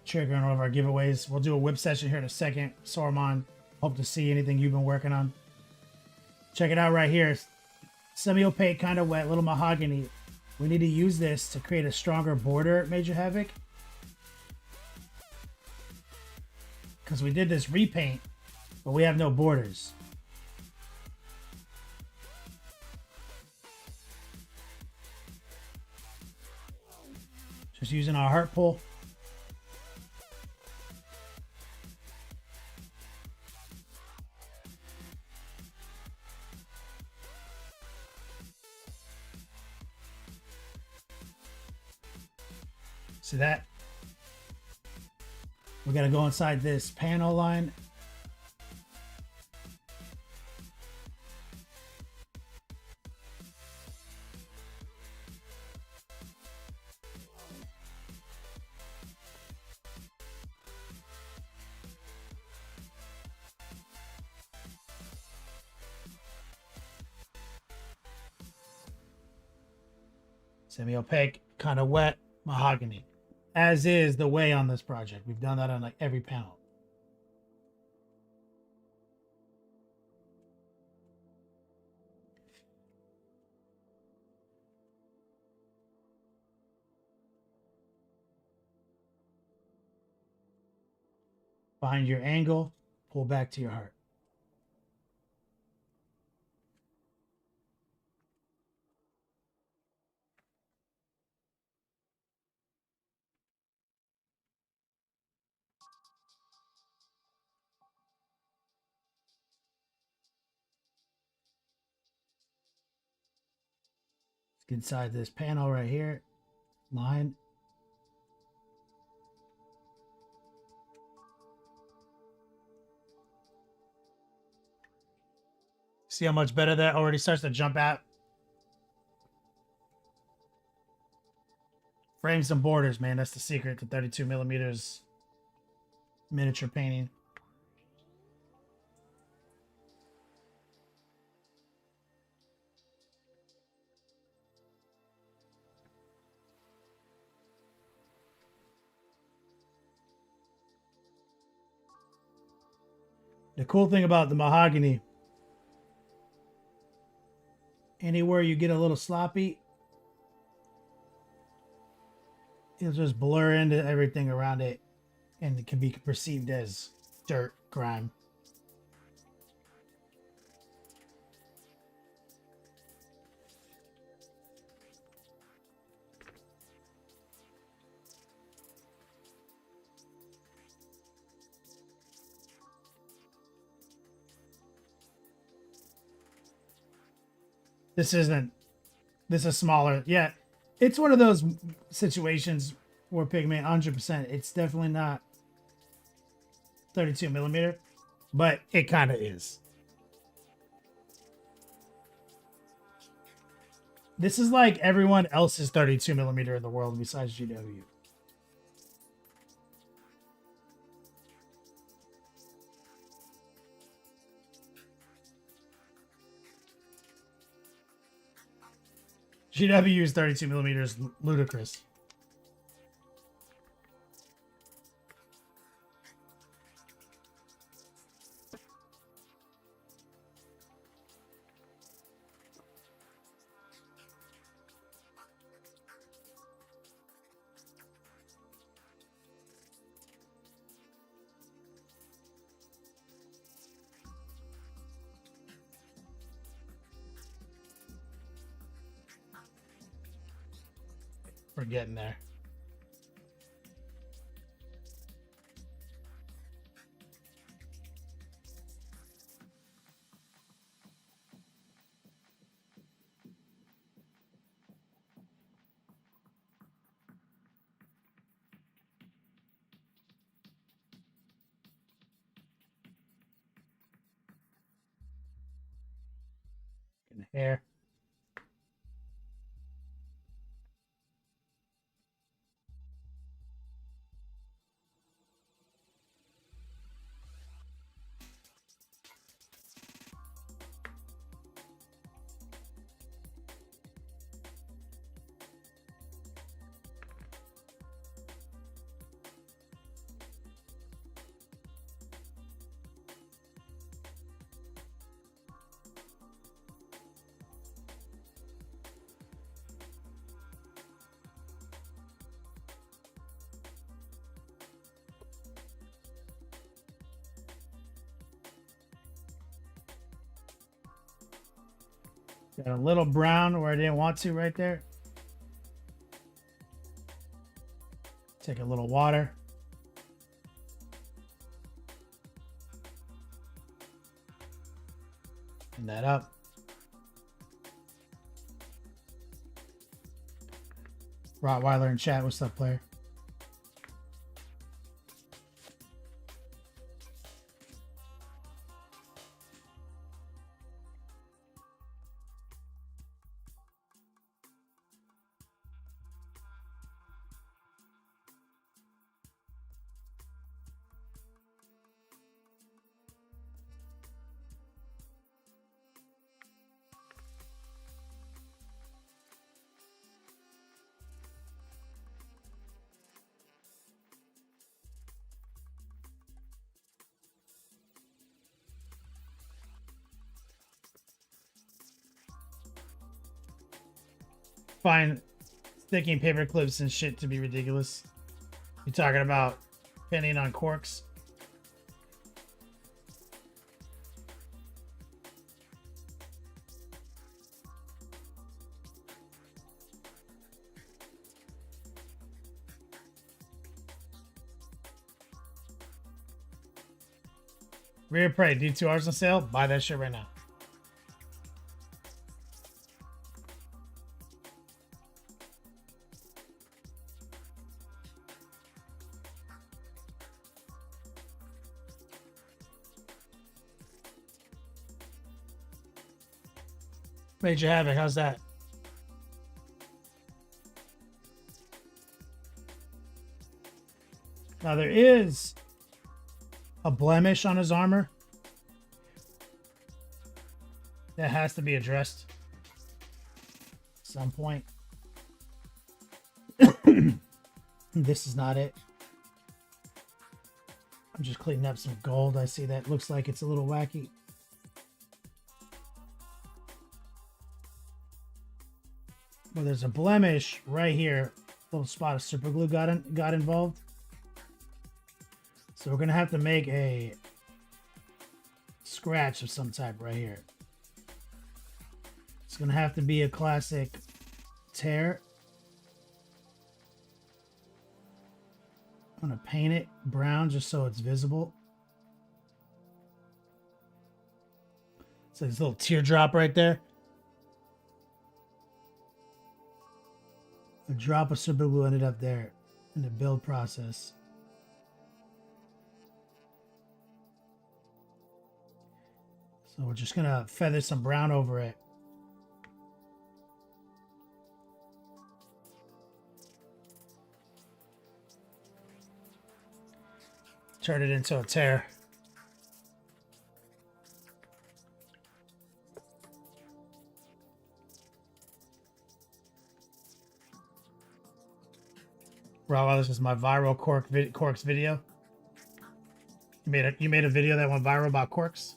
Triggering all of our giveaways. We'll do a whip session here in a second. Saruman, hope to see anything you've been working on. Check it out right here. Semi-opaque, kind of wet, little mahogany. We need to use this to create a stronger border, Major Havoc. Because we did this repaint, but we have no borders. Just using our heart pull. See that? We gotta go inside this panel line. Semi-opaque, kind of wet, mahogany. As is the way on this project. We've done that on like every panel. Find your angle, pull back to your heart. Let's get inside this panel right here. Line. See how much better that already starts to jump out? Frames and borders, man. That's the secret to 32 millimeters miniature painting. The cool thing about the mahogany, anywhere you get a little sloppy, it'll just blur into everything around it, and it can be perceived as dirt, grime. This is smaller. Yeah, it's one of those situations where pigment 100%. It's definitely not 32 millimeter, but it kind of is. This is like everyone else's 32 millimeter in the world besides GW. GW's 32 millimeters ludicrous. We're getting there. Getting the hair. Got a little brown where I didn't want to right there. Take a little water. Clean that up. Rottweiler in chat, what's up, player? Find sticking paper clips and shit to be ridiculous. You talking about pinning on corks? Rear Prey, D2Rs on sale? Buy that shit right now. Major Havoc, how's that? Now there is a blemish on his armor that has to be addressed at some point. This is not it. I'm just cleaning up some gold. I see that looks like it's a little wacky. Well, there's a blemish right here. Little spot of super glue got involved. So we're gonna have to make a scratch of some type right here. It's gonna have to be a classic tear. I'm gonna paint it brown just so it's visible. So this little teardrop right there. A drop of super glue ended up there in the build process. So we're just gonna feather some brown over it. Turn it into a tear. Wow, this is my viral corks video. You made a video that went viral about corks.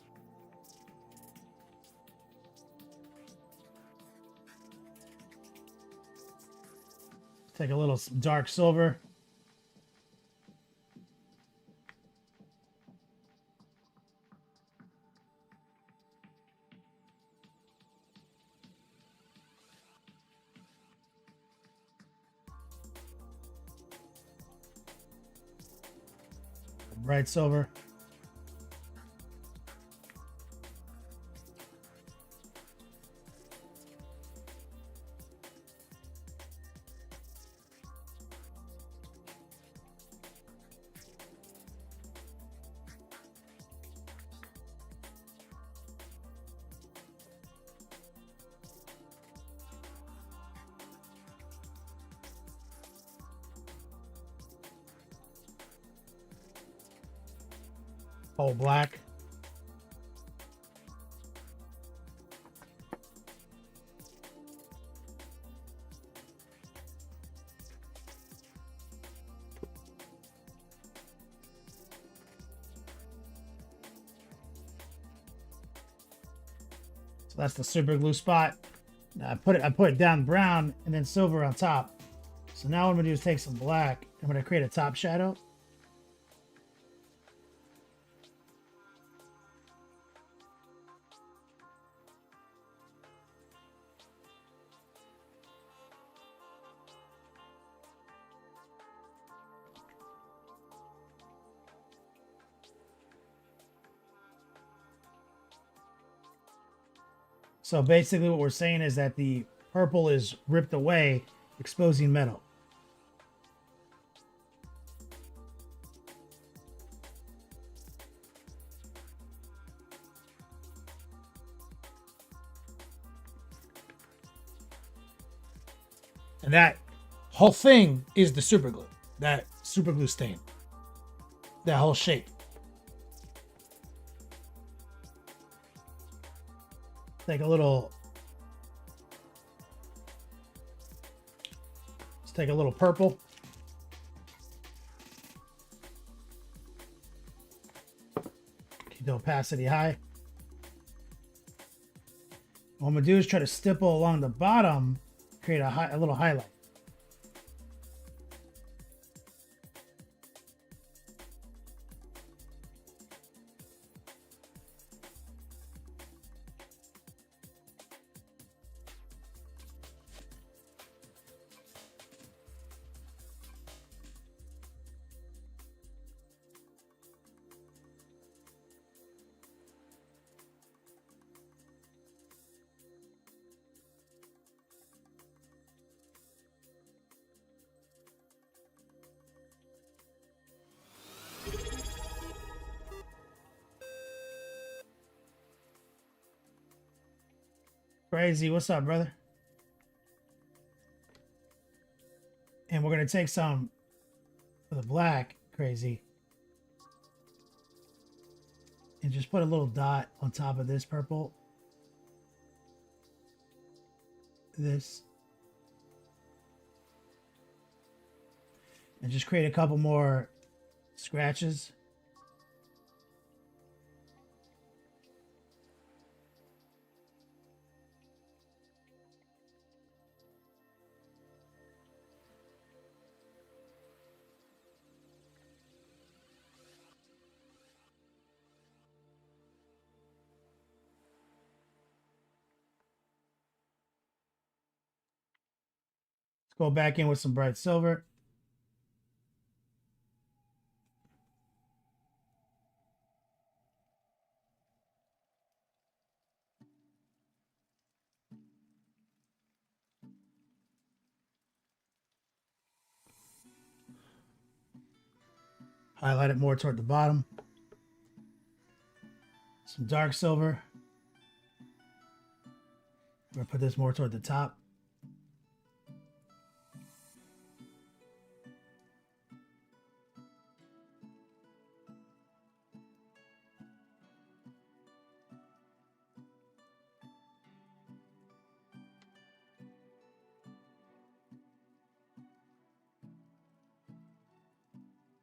Take a little dark silver. Bright silver. All black. So that's the super glue spot. Now I put it down brown and then silver on top. So now what I'm gonna do is take some black. I'm gonna create a top shadow. So basically what we're saying is that the purple is ripped away, exposing metal. And that whole thing is the super glue. That super glue stain. That whole shape. Take a little. Let's take a little purple. Keep the opacity high. What I'm gonna do is try to stipple along the bottom, create a little highlight. Crazy, what's up, brother? And we're gonna take some of the black, crazy, and just put a little dot on top of this purple. This. And just create a couple more scratches. Let's go back in with some bright silver. Highlight it more toward the bottom. Some dark silver. We're gonna put this more toward the top.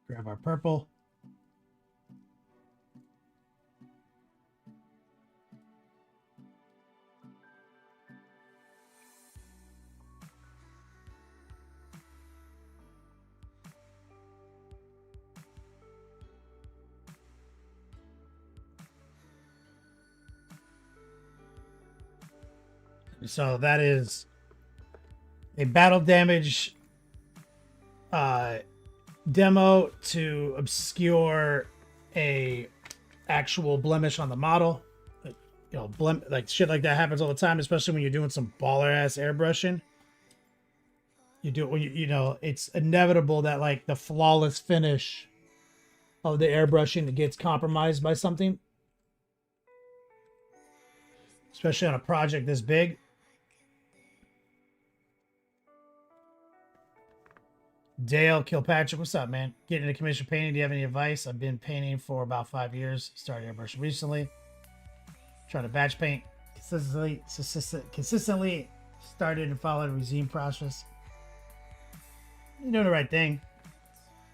Grab our purple. So that is a battle damage demo to obscure a actual blemish on the model. You know, like shit like that happens all the time, especially when you're doing some baller ass airbrushing. You do it when you know it's inevitable that like the flawless finish of the airbrushing gets compromised by something, especially on a project this big. Dale Kilpatrick, what's up, man? Getting into commission painting. Do you have any advice? I've been painting for about 5 years. Started airbrushing recently. Trying to batch paint consistently. Started and followed a resin process. You're doing the right thing,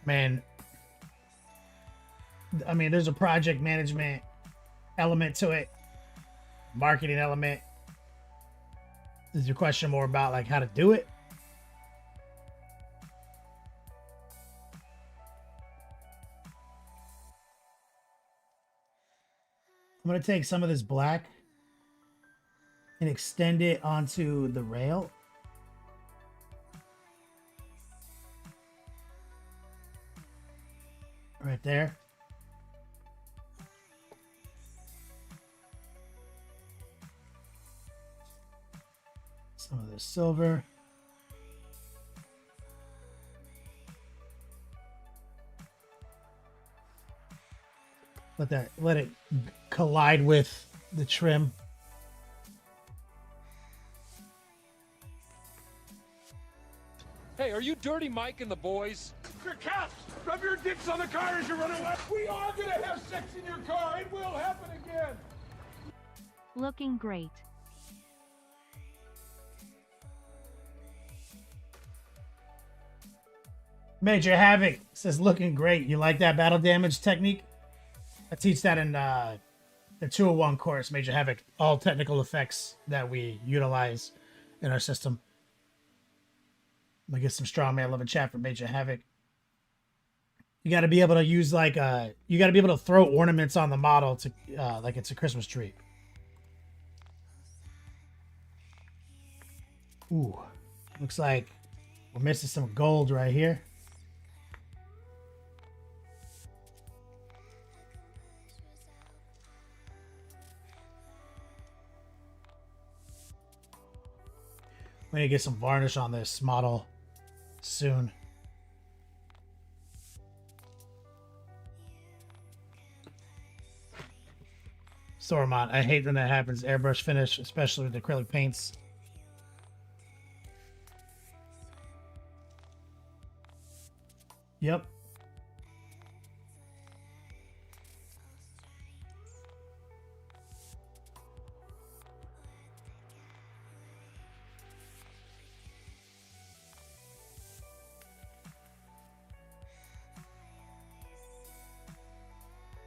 man. I mean, there's a project management element to it, marketing element. Is your question more about like how to do it? I'm going to take some of this black and extend it onto the rail. Right there. the silver. Let it collide with the trim. Hey, are you Dirty Mike and the boys? Your cops! Rub your dicks on the car as you run away! We are gonna have sex in your car! It will happen again! Looking great. Major Havoc says, looking great. You like that battle damage technique? I teach that in the 201 course, Major Havoc. All technical effects that we utilize in our system. I'm going to get some strong man love and chat for Major Havoc. You got to be able to use you got to be able to throw ornaments on the model to like it's a Christmas tree. Ooh, looks like we're missing some gold right here. We need to get some varnish on this model soon. Sormont, I hate when that happens. Airbrush finish, especially with acrylic paints. Yep.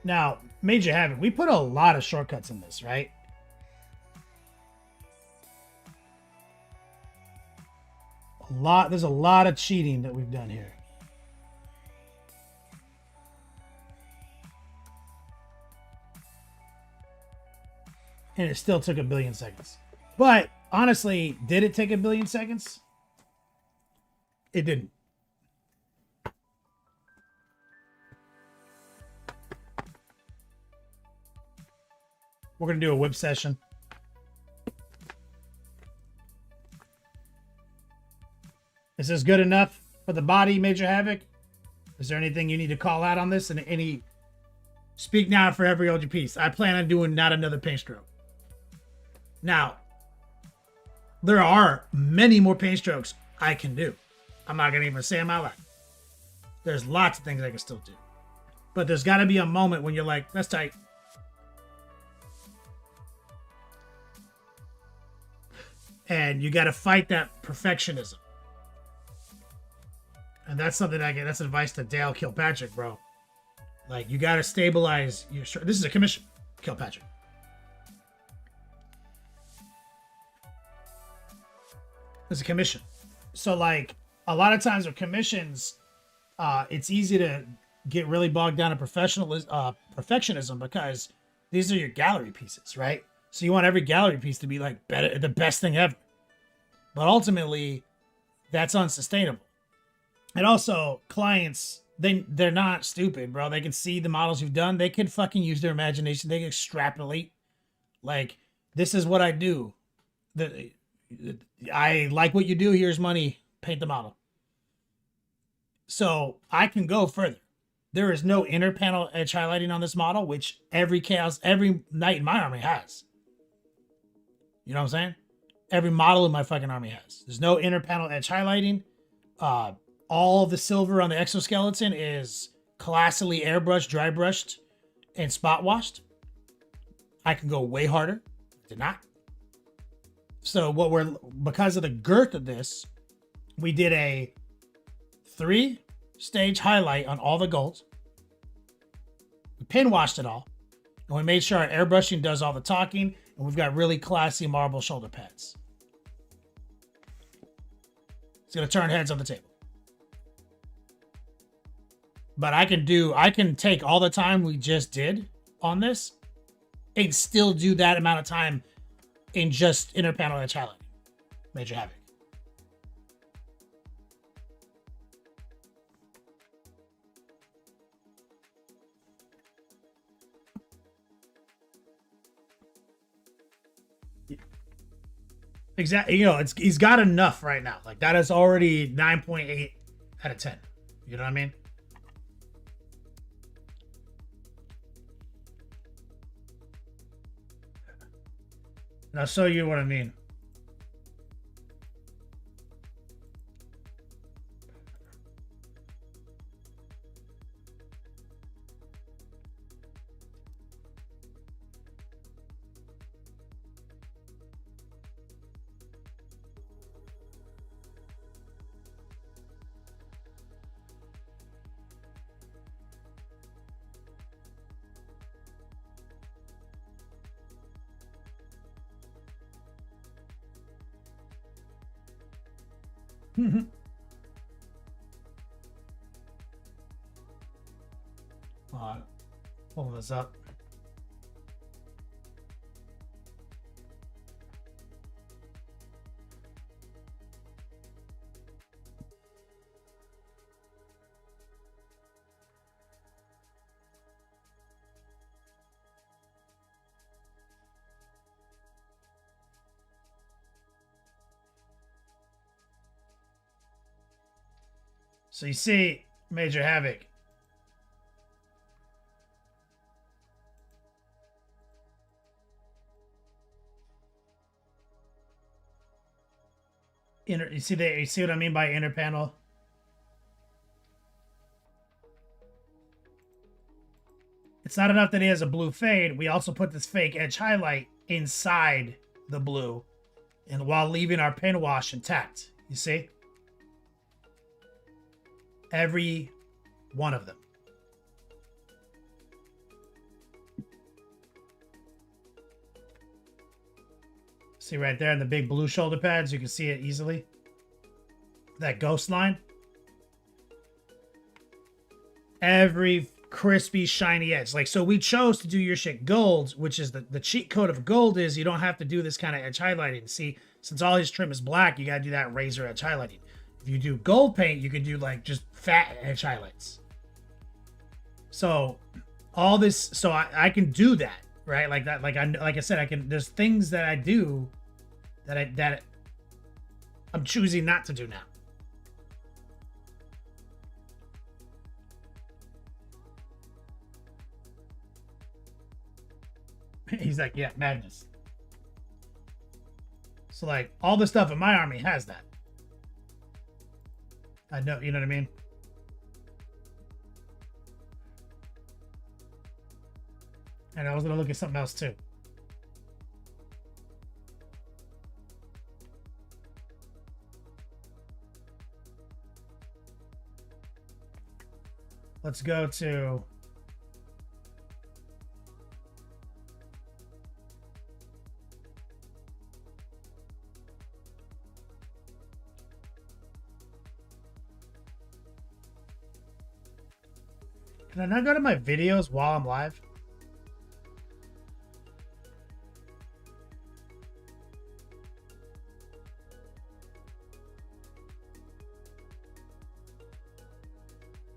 Now, Major Havoc, we put a lot of shortcuts in this, right? There's a lot of cheating that we've done here. And it still took 1 billion seconds. But honestly, did it take 1 billion seconds? It didn't. We're going to do a whip session. Is this good enough for the body, Major Havoc? Is there anything you need to call out on this? And any... Speak now for every hold your piece. I plan on doing not another paint stroke. Now, there are many more paint strokes I can do. I'm not going to even say them out loud. There's lots of things I can still do. But there's got to be a moment when you're like, that's tight. And you got to fight that perfectionism. And that's something that's advice to Dale Kilpatrick, bro. Like, you got to stabilize your... This is a commission, Kilpatrick. This is a commission. So, like, a lot of times with commissions, it's easy to get really bogged down in perfectionism because these are your gallery pieces, right? So you want every gallery piece to be like the best thing ever. But ultimately, that's unsustainable. And also, clients, they're not stupid, bro. They can see the models you've done. They can fucking use their imagination. They can extrapolate. Like, this is what I do. I like what you do. Here's money. Paint the model. So I can go further. There is no inner panel edge highlighting on this model, which every knight in my army has. You know what I'm saying? Every model in my fucking army has. There's no inner panel edge highlighting. All the silver on the exoskeleton is classically airbrushed, dry brushed, and spot washed. I can go way harder. Did not. So because of the girth of this, we did a 3-stage highlight on all the golds. We pin washed it all. And we made sure our airbrushing does all the talking. And we've got really classy marble shoulder pads. It's going to turn heads on the table. But I can take all the time we just did on this and still do that amount of time in just inner panel edge highlighting. Major Havoc. Exactly. You know, he's got enough right now. Like that is already 9.8 out of 10. You know what I mean? And I'll show you what I mean. Pull this up. So you see Major Havoc. You see what I mean by inner panel? It's not enough that he has a blue fade. We also put this fake edge highlight inside the blue and while leaving our pen wash intact. You see? Every one of them. See right there in the big blue shoulder pads, you can see it easily. That ghost line. Every crispy, shiny edge. Like, so we chose to do your shit gold, which is the cheat code of gold is you don't have to do this kind of edge highlighting. See, since all his trim is black, you got to do that razor edge highlighting. If you do gold paint, you can do like just fat edge highlights. So all this, so I can do that, right? Like that, like I said, I can, there's things that I do that I'm choosing not to do now. He's like, yeah, madness. So like all the stuff in my army has that. I know, you know what I mean? And I was gonna look at something else too. Let's go to Can I not go to my videos while I'm live?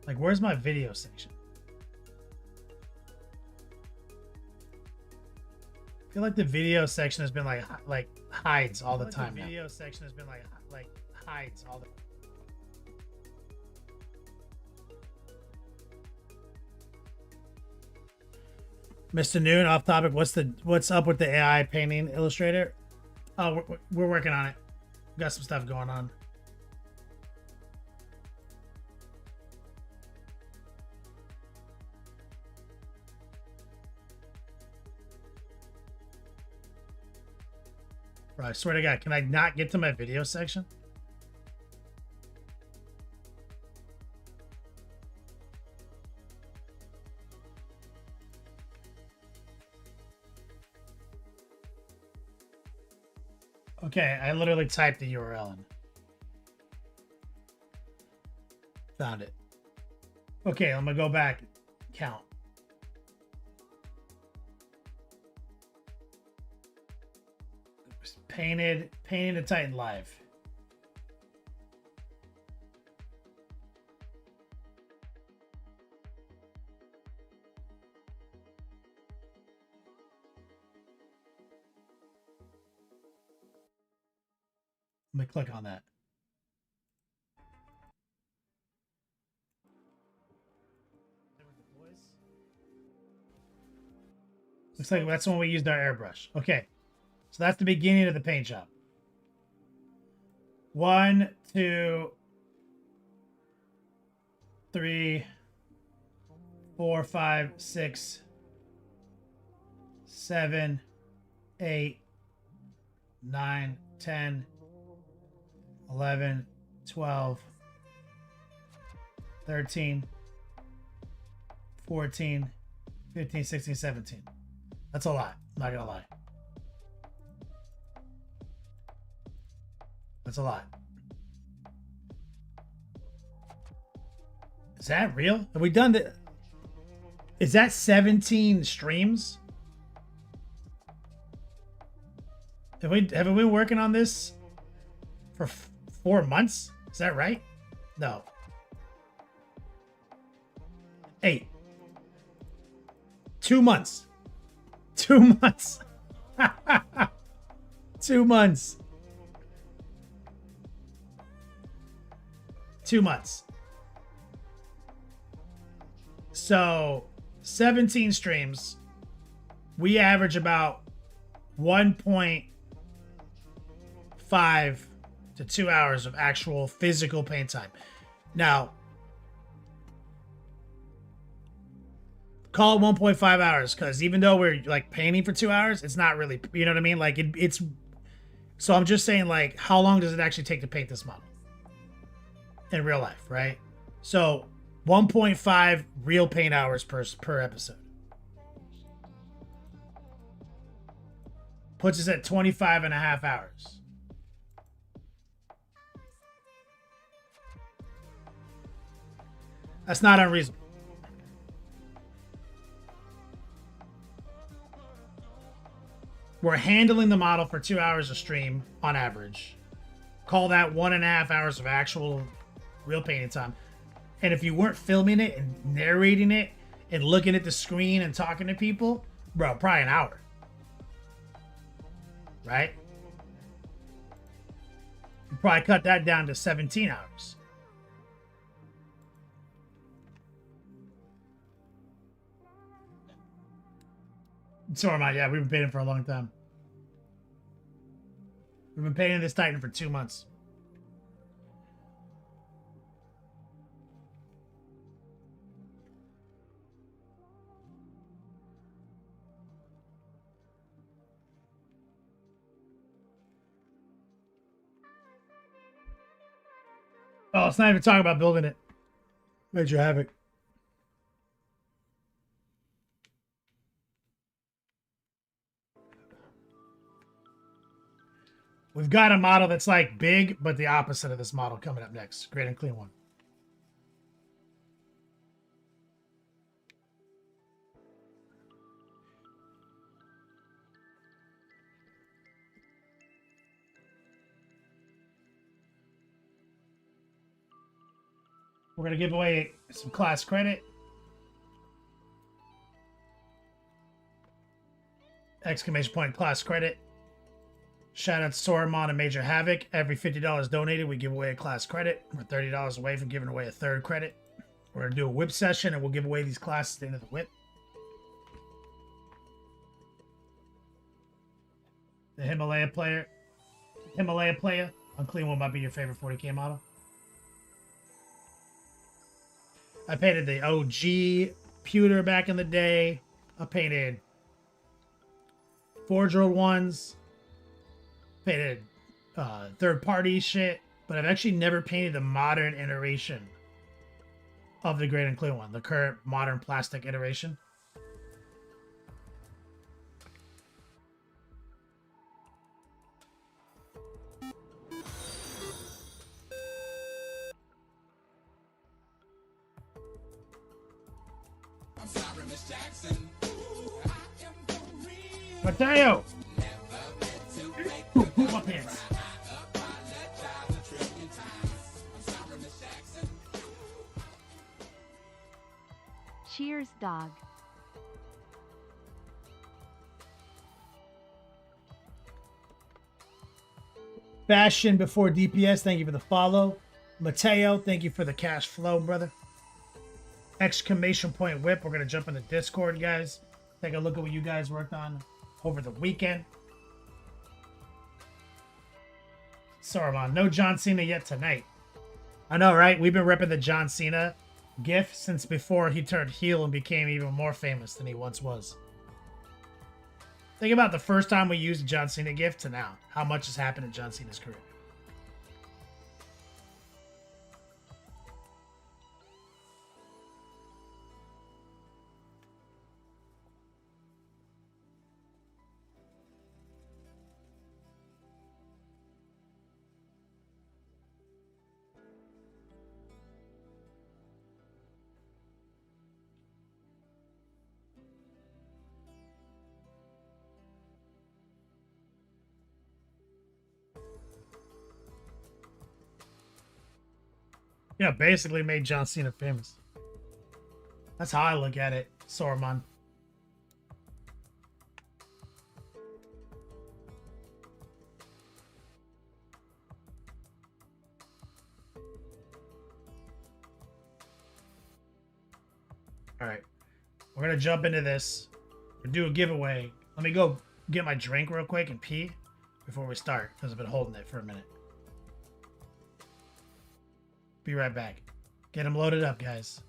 Like, where's my video section? I feel like the video section has been like hides all the time. The video section has been like hides all the. Mr. Noon, off topic. What's up with the AI painting illustrator? Oh, we're working on it. We got some stuff going on. Bro, I swear to God, can I not get to my video section? Okay, I literally typed the URL in. Found it. Okay, I'm gonna go back. Count. Painted to Titan live. Let me click on that. Looks like that's when we used our airbrush. Okay. So that's the beginning of the paint job. 1, 2, 3, 4, 5, 6, 7, 8, 9, 10, 11, 12, 13, 14, 15, 16, 17. That's a lot. I'm not gonna lie. That's a lot. Is that real? Have we done that? Is that 17 streams? Have we been working on this for 4 months? Is that right? No. 8. 2 months. 2 months. 2 months. 2 months. So 17 streams. We average about 1.5 to 2 hours of actual physical paint time. Now, call it 1.5 hours, because even though we're like painting for 2 hours, it's not really, you know what I mean? Like it's, so I'm just saying, like, how long does it actually take to paint this model in real life, right? So 1.5 real paint hours per episode. Puts us at 25 and a half hours. That's not unreasonable. We're handling the model for 2 hours a stream on average. Call that 1.5 hours of actual real painting time. And if you weren't filming it and narrating it and looking at the screen and talking to people, bro, probably an hour. Right? You probably cut that down to 17 hours. So am I. Yeah, we've been painting for a long time. We've been painting this Titan for 2 months. Oh, it's not even talking about building it. Major Havoc. We've got a model that's like big, but the opposite of this model coming up next. Great and clean one. We're going to give away some class credit. Exclamation point class credit. Shout out to Soramon and Major Havoc. Every $50 donated, we give away a class credit. We're $30 away from giving away a third credit. We're going to do a whip session, and we'll give away these classes at the end of the whip. The Himalaya player. Unclean one might be your favorite 40K model. I painted the OG pewter back in the day. I painted four-year-old ones. Painted third-party shit. But I've actually never painted the modern iteration of the Great and Clean one. The current modern plastic iteration. Mateo! Ooh, poop my pants. Cheers, dog. Fashion before DPS, thank you for the follow. Mateo, thank you for the cash flow, brother. Exclamation point whip. We're gonna jump into Discord, guys. Take a look at what you guys worked on over the weekend. Saruman, no John Cena yet tonight. I know, right? We've been repping the John Cena gif since before he turned heel and became even more famous than he once was. Think about the first time we used a John Cena gif to now. How much has happened in John Cena's career? Yeah, basically made John Cena famous. That's how I look at it, Saruman. All right, we're gonna jump into this. We'll do a giveaway. Let me go get my drink real quick and pee before we start because I've been holding it for a minute. Be right back. Get them loaded up, guys.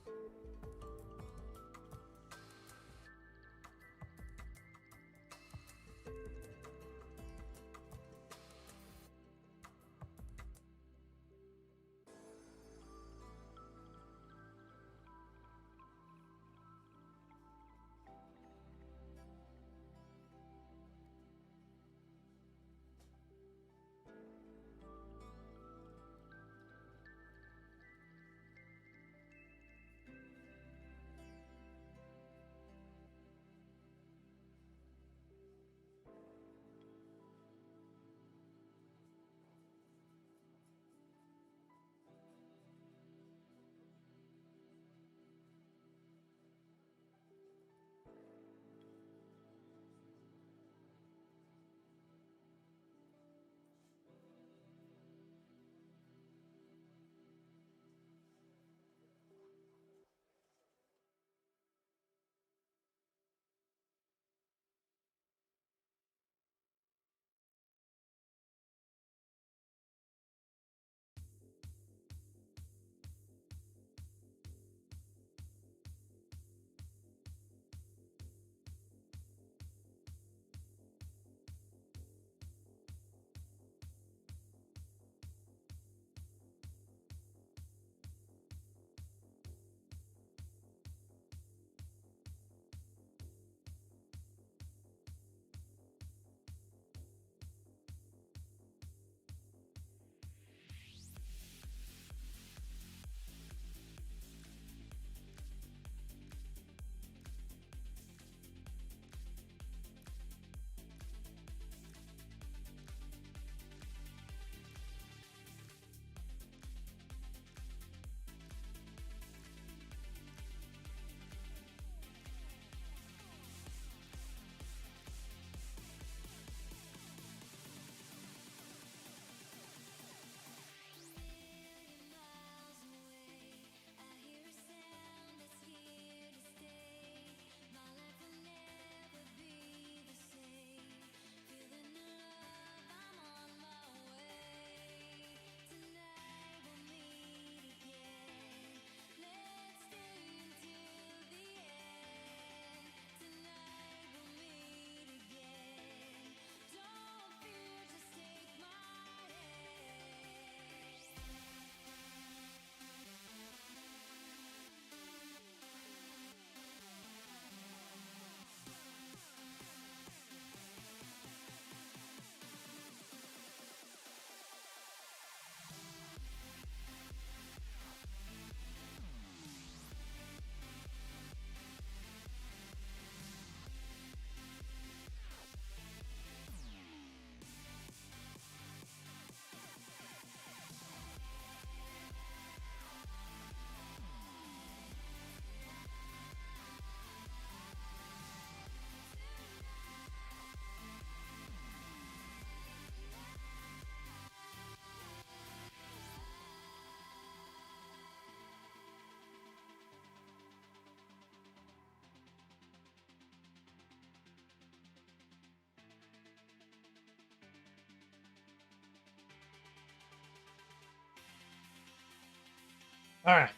All right.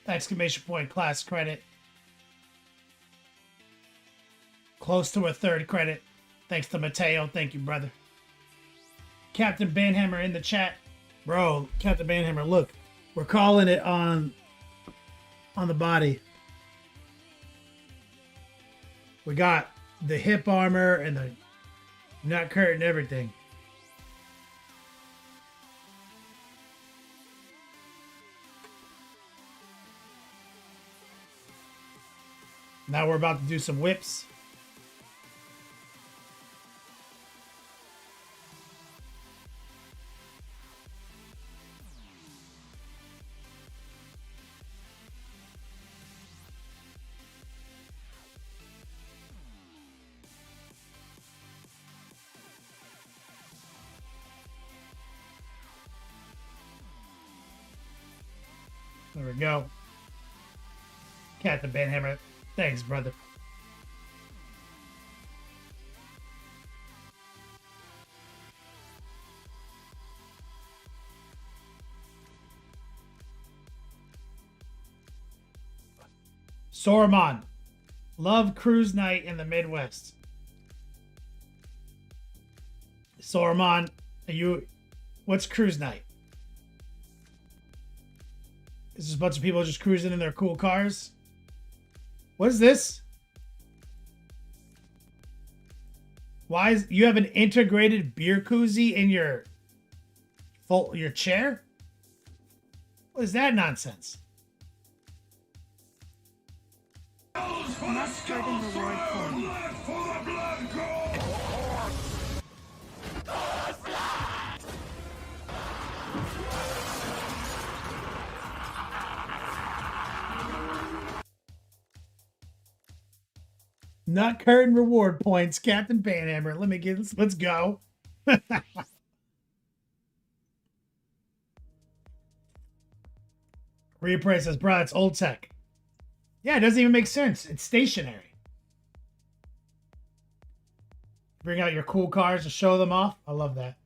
Exclamation point class credit. Close to a third credit. Thanks to Mateo. Thank you, brother. Captain Banhammer in the chat. Bro, Captain Banhammer, look. We're calling it on the body. We got the hip armor and the nut curtain, everything. Now we're about to do some whips. There we go. Captain Banhammer. Thanks, brother. Soromon. Love cruise night in the Midwest. Soromon, what's cruise night? Is this a bunch of people just cruising in their cool cars? What is this? Why is you have an integrated beer koozie in your chair? What is that nonsense? Must start in reward form. Nut curtain reward points, Captain Banhammer. Let's go. Reappraise says, bro, it's old tech. Yeah, it doesn't even make sense. It's stationary. Bring out your cool cars to show them off. I love that.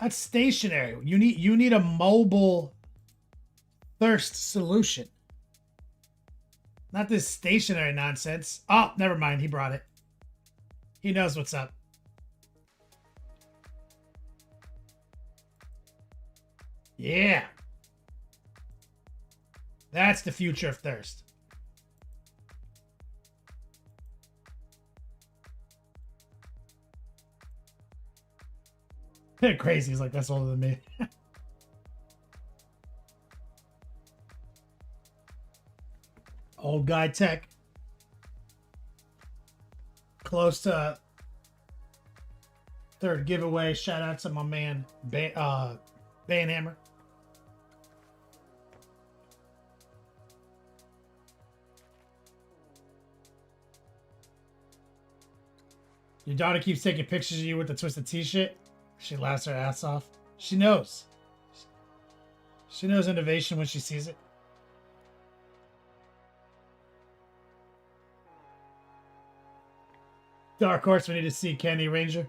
That's stationary. You need a mobile thirst solution. Not this stationary nonsense. Oh, never mind. He brought it. He knows what's up. Yeah. That's the future of thirst. Crazy. He's like, that's older than me. Old guy tech. Close to third giveaway. Shout out to my man Banhammer. Your daughter keeps taking pictures of you with the Twisted T-shirt. She laughs her ass off. She knows. She knows innovation when she sees it. Dark Horse, we need to see Candy Ranger. I'm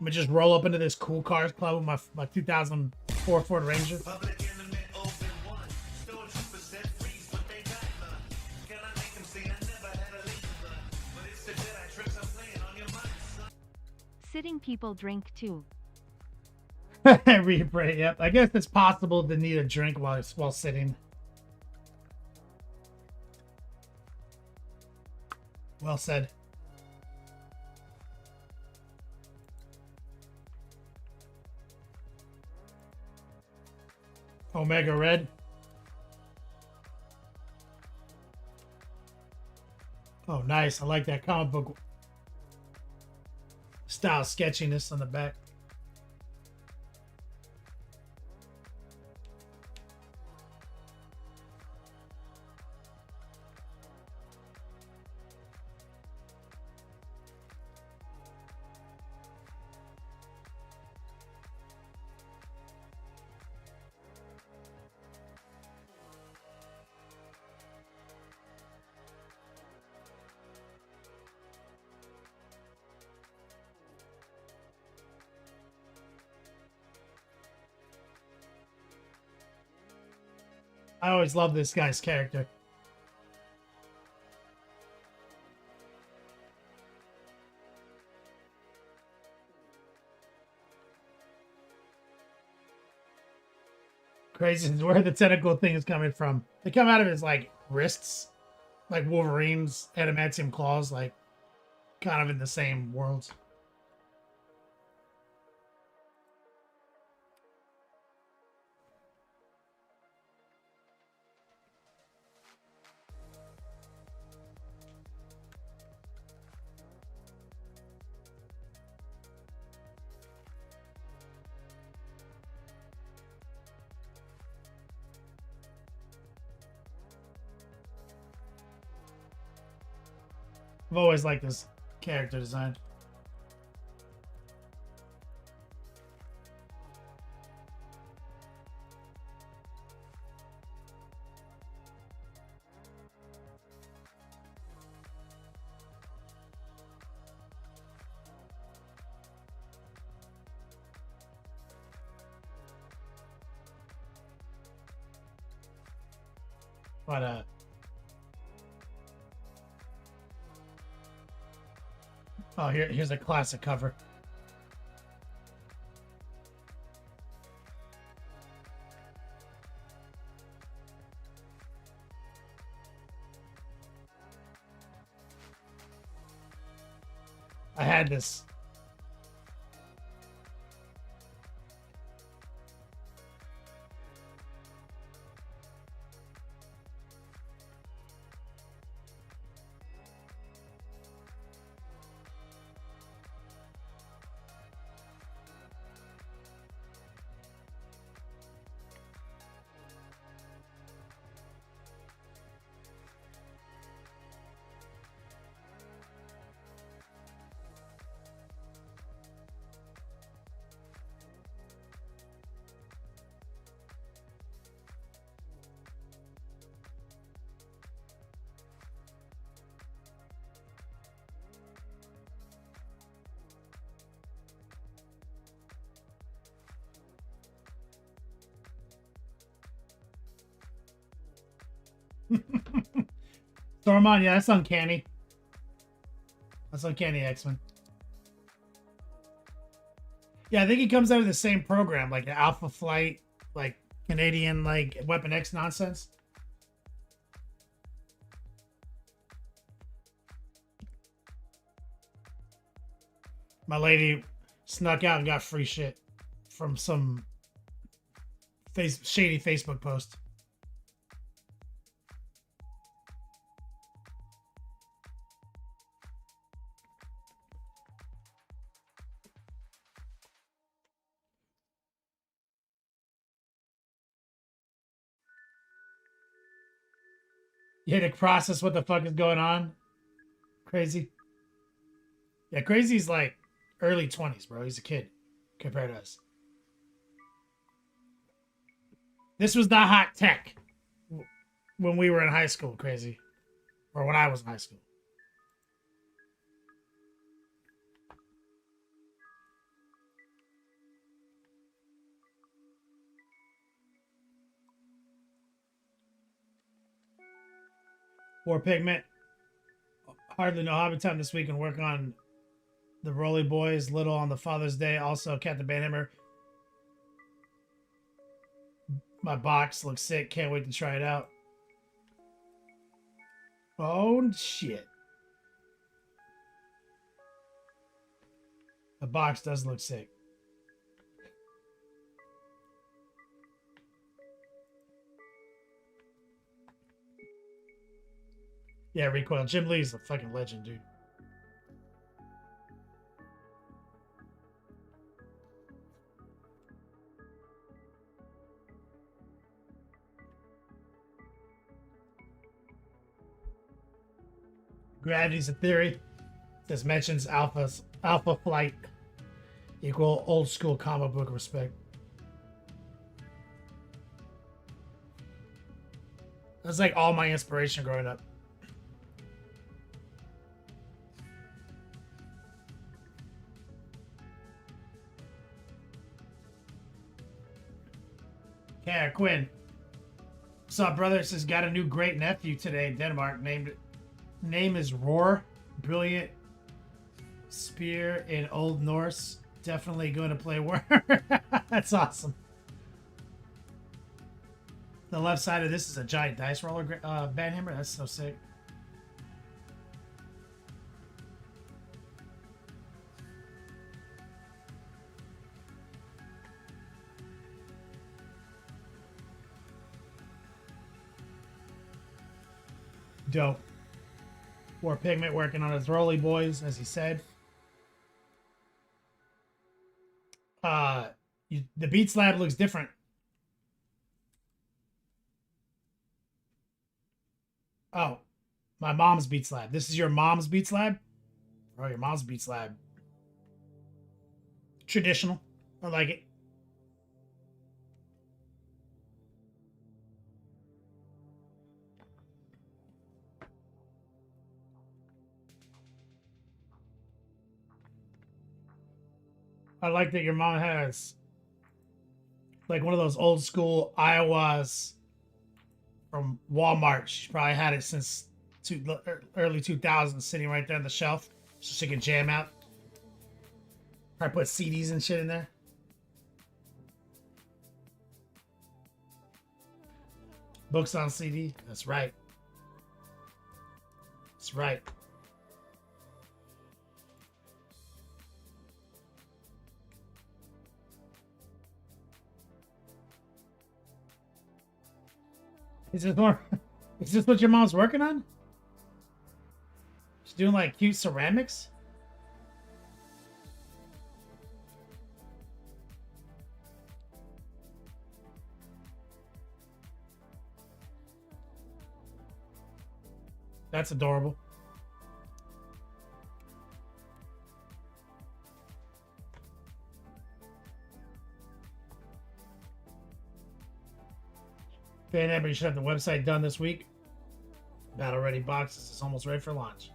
gonna just roll up into this cool cars club with my 2004 Ford Ranger. Sitting people drink too. Replay, yep. I guess it's possible to need a drink while sitting. Well said. Omega Red. Oh, nice. I like that comic book style sketchiness on the back. I always love this guy's character. Crazy is where the tentacle thing is coming from. They come out of his like wrists, like Wolverine's adamantium claws, like kind of in the same world. I've always liked this character design. But oh, here's a classic cover. I had this. Stormon, yeah, that's uncanny. That's uncanny X-Men. Yeah, I think he comes out of the same program, like the Alpha Flight, like Canadian, like Weapon X nonsense. My lady snuck out and got free shit from some shady Facebook post. You had to process what the fuck is going on. Crazy. Yeah, Crazy's like early 20s, bro. He's a kid compared to us. This was the hot tech when we were in high school, Crazy. Or when I was in high school. War Pigment. Hardly no hobby time this week and work on the Rolly Boys, Little on the Father's Day. Also, Captain Banhammer. My box looks sick. Can't wait to try it out. Oh, shit. The box does look sick. Yeah, Recoil. Jim Lee's a fucking legend, dude. Gravity's a theory. This mentions Alpha Flight equal old school comic book respect. That's like all my inspiration growing up. Kara Quinn. What's up, brother? Says got a new great nephew today in Denmark. Name is Roar. Brilliant spear in Old Norse. Definitely going to play War. That's awesome. The left side of this is a giant dice roller band hammer. That's so sick. Dope. War Pigment working on his Rolly Boys, as he said. The Beats Lab looks different. Oh, my mom's Beats Lab. This is your mom's Beats Lab? Oh, your mom's Beats Lab. Traditional. I like it. I like that your mom has like one of those old school Iowas from Walmart. She's probably had it since early 2000s, sitting right there on the shelf so she can jam out. Probably put CDs and shit in there. Books on CD. That's right. That's right. Is this more? Is this what your mom's working on? She's doing like cute ceramics. That's adorable. Fan Amber, you should have the website done this week. Battle ready boxes is almost ready for launch.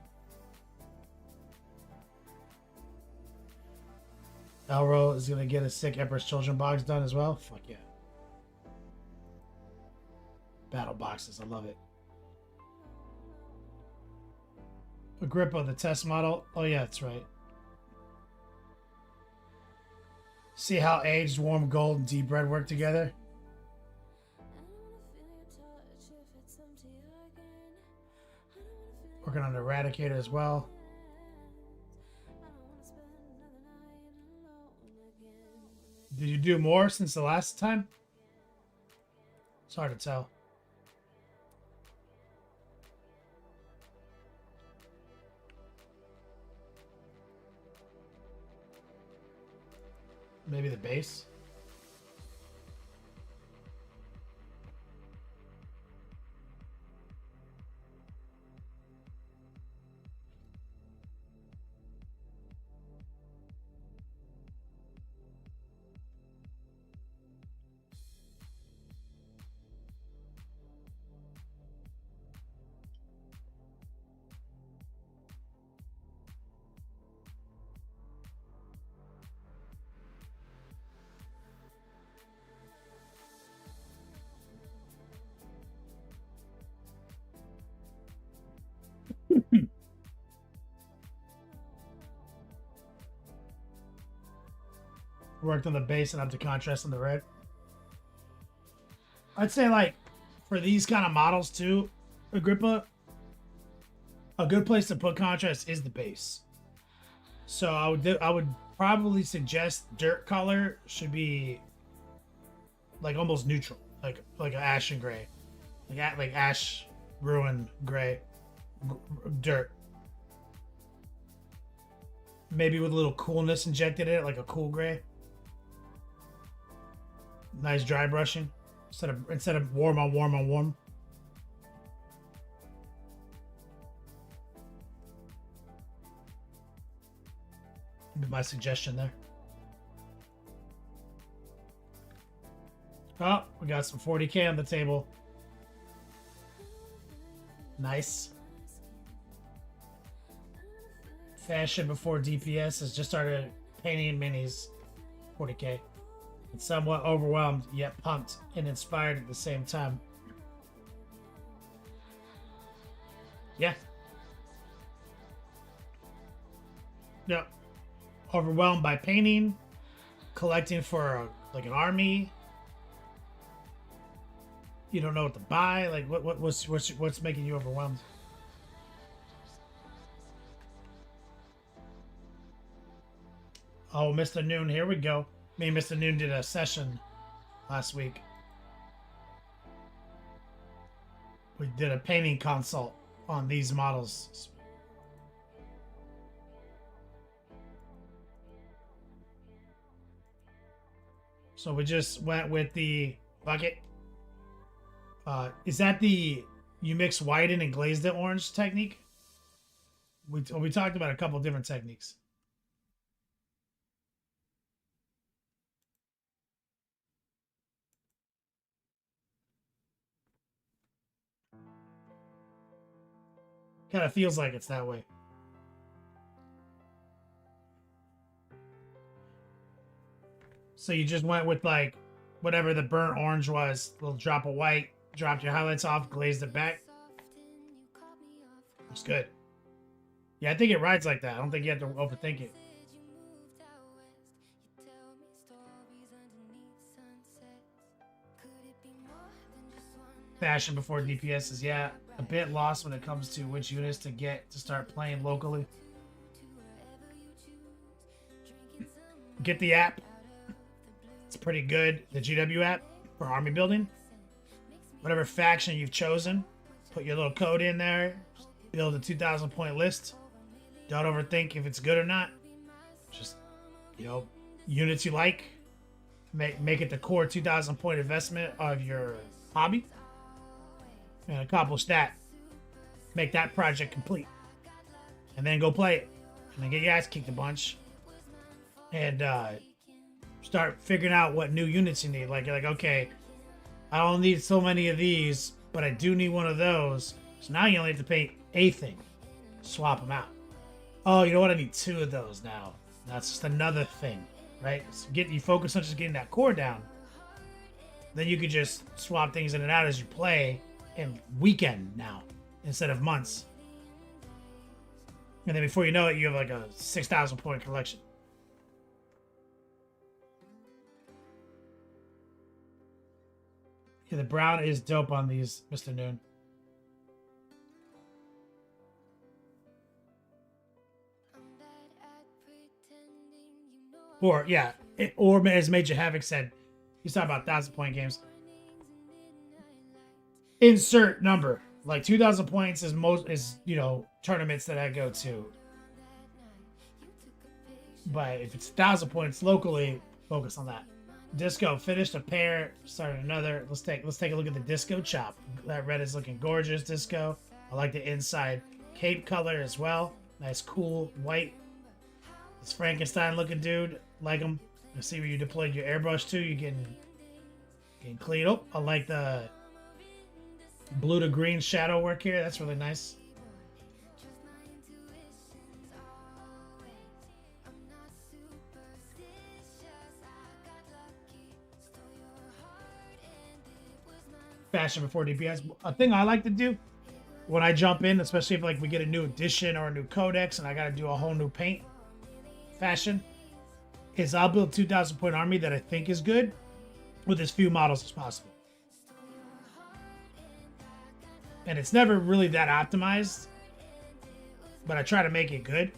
Elro is gonna get a sick Emperor's Children box done as well. Fuck yeah. Battle boxes, I love it. Agrippa, the test model. Oh yeah, that's right. See how aged warm gold and deep red work together? Working on the Eradicator as well. Did you do more since the last time? It's hard to tell. Maybe the base? Worked on the base and up to contrast on the red. I'd say like for these kind of models too, Agrippa, a good place to put contrast is the base. So I would probably suggest dirt color should be like almost neutral, like an ashen gray, like ash ruin gray, dirt. Maybe with a little coolness injected in it, like a cool gray. Nice dry brushing instead of warm on warm on warm. Be my suggestion there. Oh, we got some 40K on the table. Nice. Fashion before DPS has just started painting minis. 40K. It's somewhat overwhelmed, yet pumped and inspired at the same time. Yeah. Yep. Overwhelmed by painting, collecting for like an army. You don't know what to buy. Like what's making you overwhelmed? Oh, Mr. Noon, here we go. Me and Mr. Noon did a session last week. We did a painting consult on these models. So we just went with the bucket. Is that the you mix white in and glazed it orange technique? We talked about a couple different techniques. Kind of feels like it's that way. So you just went with like whatever the burnt orange was, a little drop of white, dropped your highlights off, glazed it back. Looks good. Yeah, I think it rides like that. I don't think you have to overthink it. Fashion before DPS is, yeah, a bit lost when it comes to which units to get to start playing locally. Get the app. It's pretty good. The GW app for army building. Whatever faction you've chosen, put your little code in there. Build a 2,000 point list. Don't overthink if it's good or not. Just, you know, units you like. Make it the core 2,000 point investment of your hobby. And accomplish that. Make that project complete. And then go play it. And then get your ass kicked a bunch. And start figuring out what new units you need. Like, you're like, okay, I don't need so many of these, but I do need one of those. So now you only have to paint a thing. Swap them out. Oh, you know what? I need 2 of those now. That's just another thing, right? So you focus on just getting that core down. Then you could just swap things in and out as you play in weekend now instead of months. And then before you know it, you have like a 6,000 point collection. Yeah, the brown is dope on these, Mr. Noon. Or, yeah, or as Major Havoc said, he's talking about 1,000 point games. Insert number. Like 2,000 points is you know, tournaments that I go to. But if it's 1,000 points locally, focus on that. Disco finished a pair, started another. Let's take a look at the disco chop. That red is looking gorgeous, disco. I like the inside cape color as well. Nice cool white. This Frankenstein looking dude, like him. I see where you deployed your airbrush to. You getting clean. Oh, I like the blue to green shadow work here. That's really nice. Fashion before DPS. A thing I like to do when I jump in, especially if like we get a new edition or a new codex and I got to do a whole new paint fashion, is I'll build 2,000 point army that I think is good with as few models as possible. And it's never really that optimized, but I try to make it good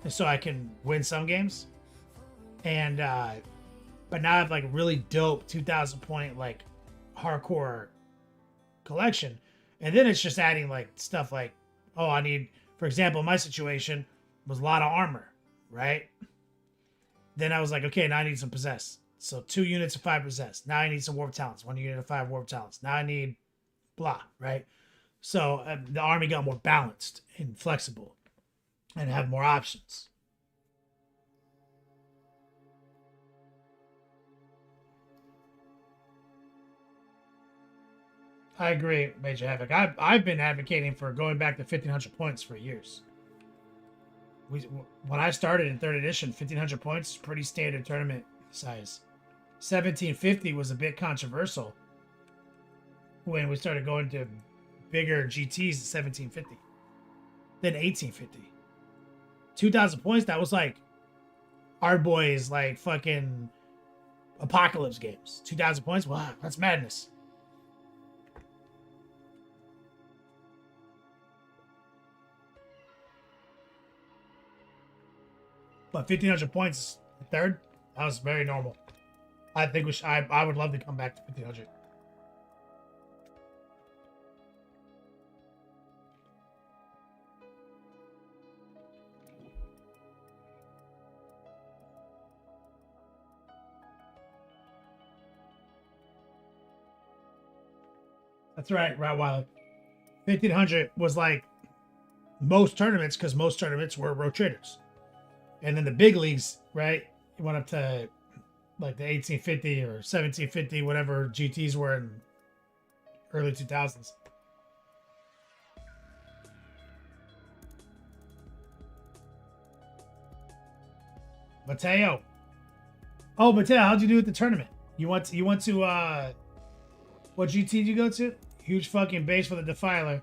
so I can win some games. And but now I have like really dope 2,000 point like hardcore collection, and then it's just adding like stuff like, oh, I need, for example, my situation was a lot of armor, right? Then I was like, okay, now I need some possess. So 2 units of 5 possess. Now I need some warp talents. 1 unit of 5 warp talents. Now I need blah, right? So the army got more balanced and flexible and have more options. I agree, Major Havoc. I've been advocating for going back to 1,500 points for years. When I started in 3rd edition, 1,500 points is pretty standard tournament size. 1,750 was a bit controversial when we started going to bigger GTs at 1,750. than 1850. 2,000 points, that was like our boys, like fucking apocalypse games. 2,000 points, wow, that's madness. But 1,500 points, third, that was very normal. I think I would love to come back to 1,500. That's right, Rottweiler. 1,500 was like most tournaments because most tournaments were rotators. And then the big leagues, right? It went up to like the 1850 or 1750, whatever GTs were in early 2000s. Mateo. Oh, Mateo, how'd you do at the tournament? You went to what GT did you go to? Huge fucking base for the Defiler.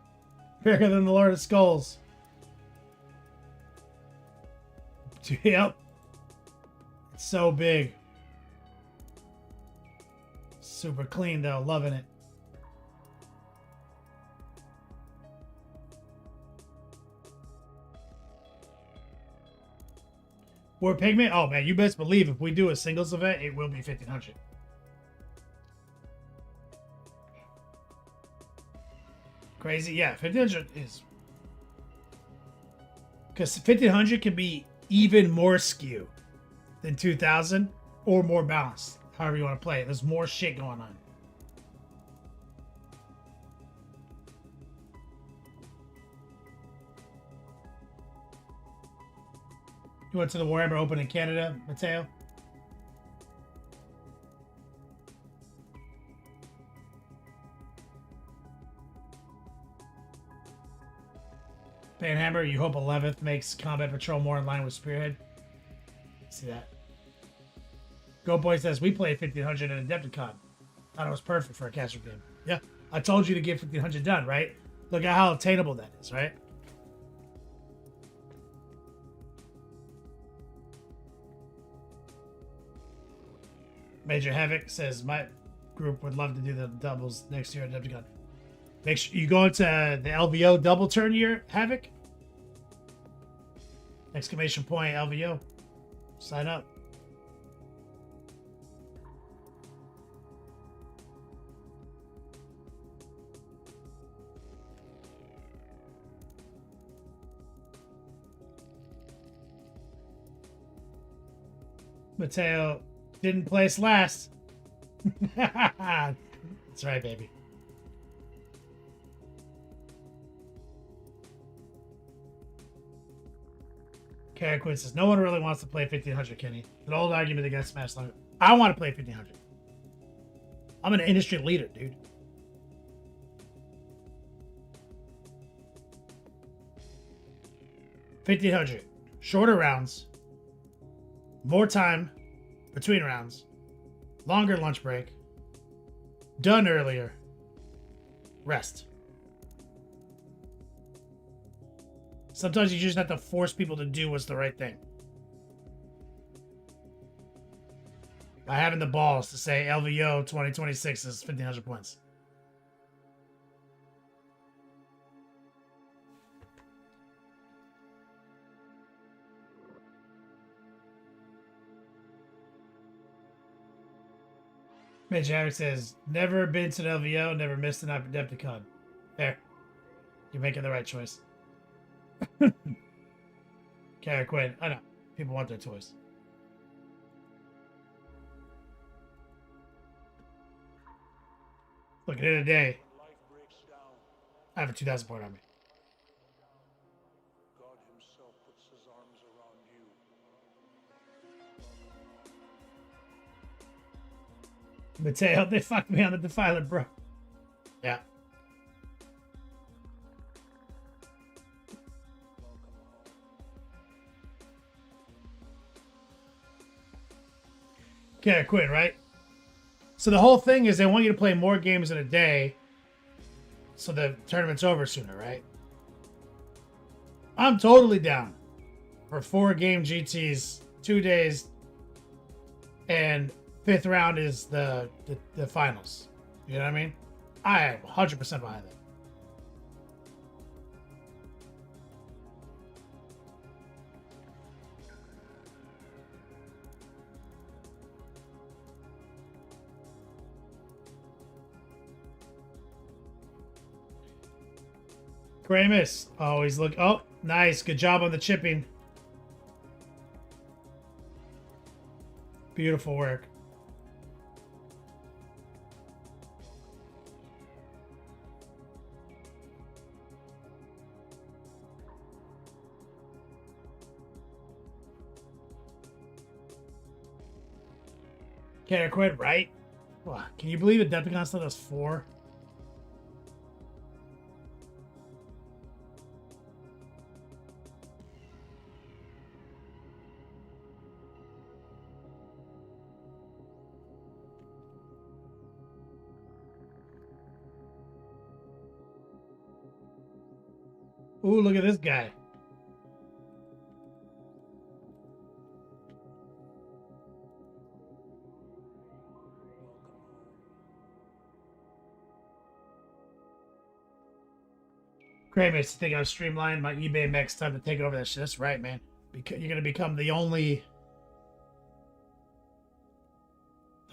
Bigger than the Lord of Skulls. Yep. It's so big. Super clean though, loving it. War Pigment? Oh man, you best believe if we do a singles event, it will be 1,500. Crazy? Yeah, 1,500 is... Because 1,500 can be even more skew than 2,000 or more balanced. However you want to play it. There's more shit going on. You went to the Warhammer Open in Canada, Mateo? Panhammer, you hope 11th makes Combat Patrol more in line with Spearhead. See that. Go Boy says, we played 1,500 at Adepticon. Thought it was perfect for a casual game. Yeah, I told you to get 1,500 done, right? Look at how attainable that is, right? Major Havoc says, my group would love to do the doubles next year at Adepticon. Make sure you go into the LVO double turn year, Havoc. Exclamation point LVO. Sign up. Mateo didn't place last. That's right, baby. Kara Quinn says, no one really wants to play 1,500, Kenny. An old argument against Smash Longer. I want to play 1,500. I'm an industry leader, dude. $1,500. Shorter rounds. More time between rounds. Longer lunch break. Done earlier. Rest. Sometimes you just have to force people to do what's the right thing. By having the balls to say LVO 2026 is 1,500 points. Mitch Harris says, never been to an LVO, never missed an Adepticon. There. You're making the right choice. Kara Quinn. I know. People want their toys. Look, at the end of the day, I have a 2,000 point army. God himself puts his arms around you. Mateo, they fucked me on the Defiler, bro. Yeah. Kara Quinn, right? So the whole thing is they want you to play more games in a day so the tournament's over sooner, right? I'm totally down for 4-game GTs, 2 days, and 5th round is the finals. You know what I mean? I am 100% behind that. Gramus. Always look. Oh, nice. Good job on the chipping. Beautiful work. Can't quit, right? Wow. Can you believe Adepticon still does 4? Ooh, look at this guy. Great, mates. Think I've streamlined my eBay Max time to take over that shit. That's right, man. Because you're gonna become the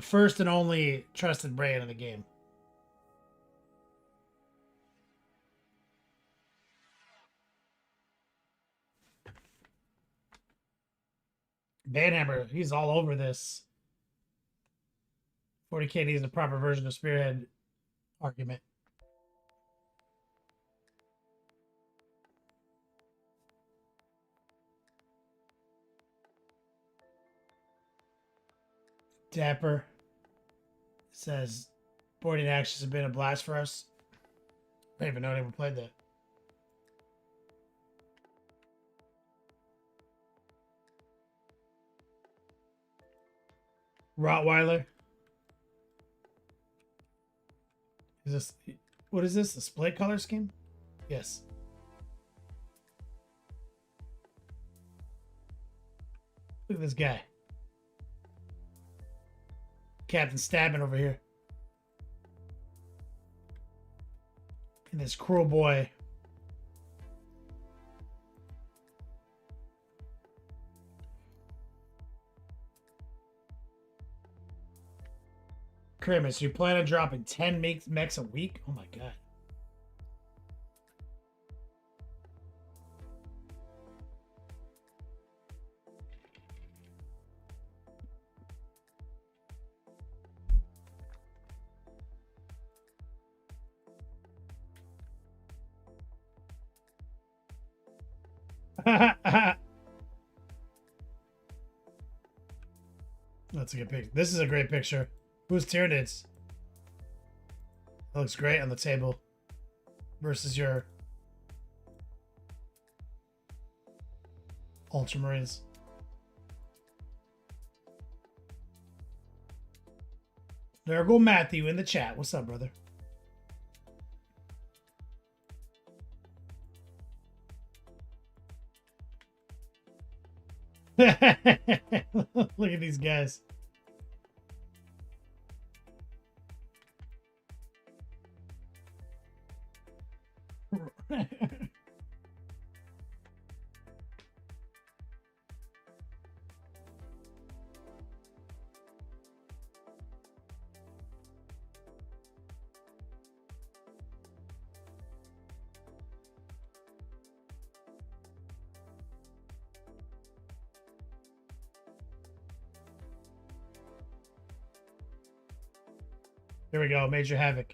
first and only trusted brand in the game. Banhammer, he's all over this. 40k needs a proper version of Spearhead argument. Dapper says, boarding actions have been a blast for us. I didn't even know anyone played that. Rottweiler. Is this, what is this? A split color scheme? Yes. Look at this guy. Captain Stabbing over here. And this cruel boy. Kramus, you plan on dropping 10 mechs a week? Oh my god. That's a good picture. This is a great picture. Who's Tyranids? That looks great on the table. Versus your Ultramarines. There go Matthew in the chat. What's up, brother? Look at these guys. Here we go, Major Havoc.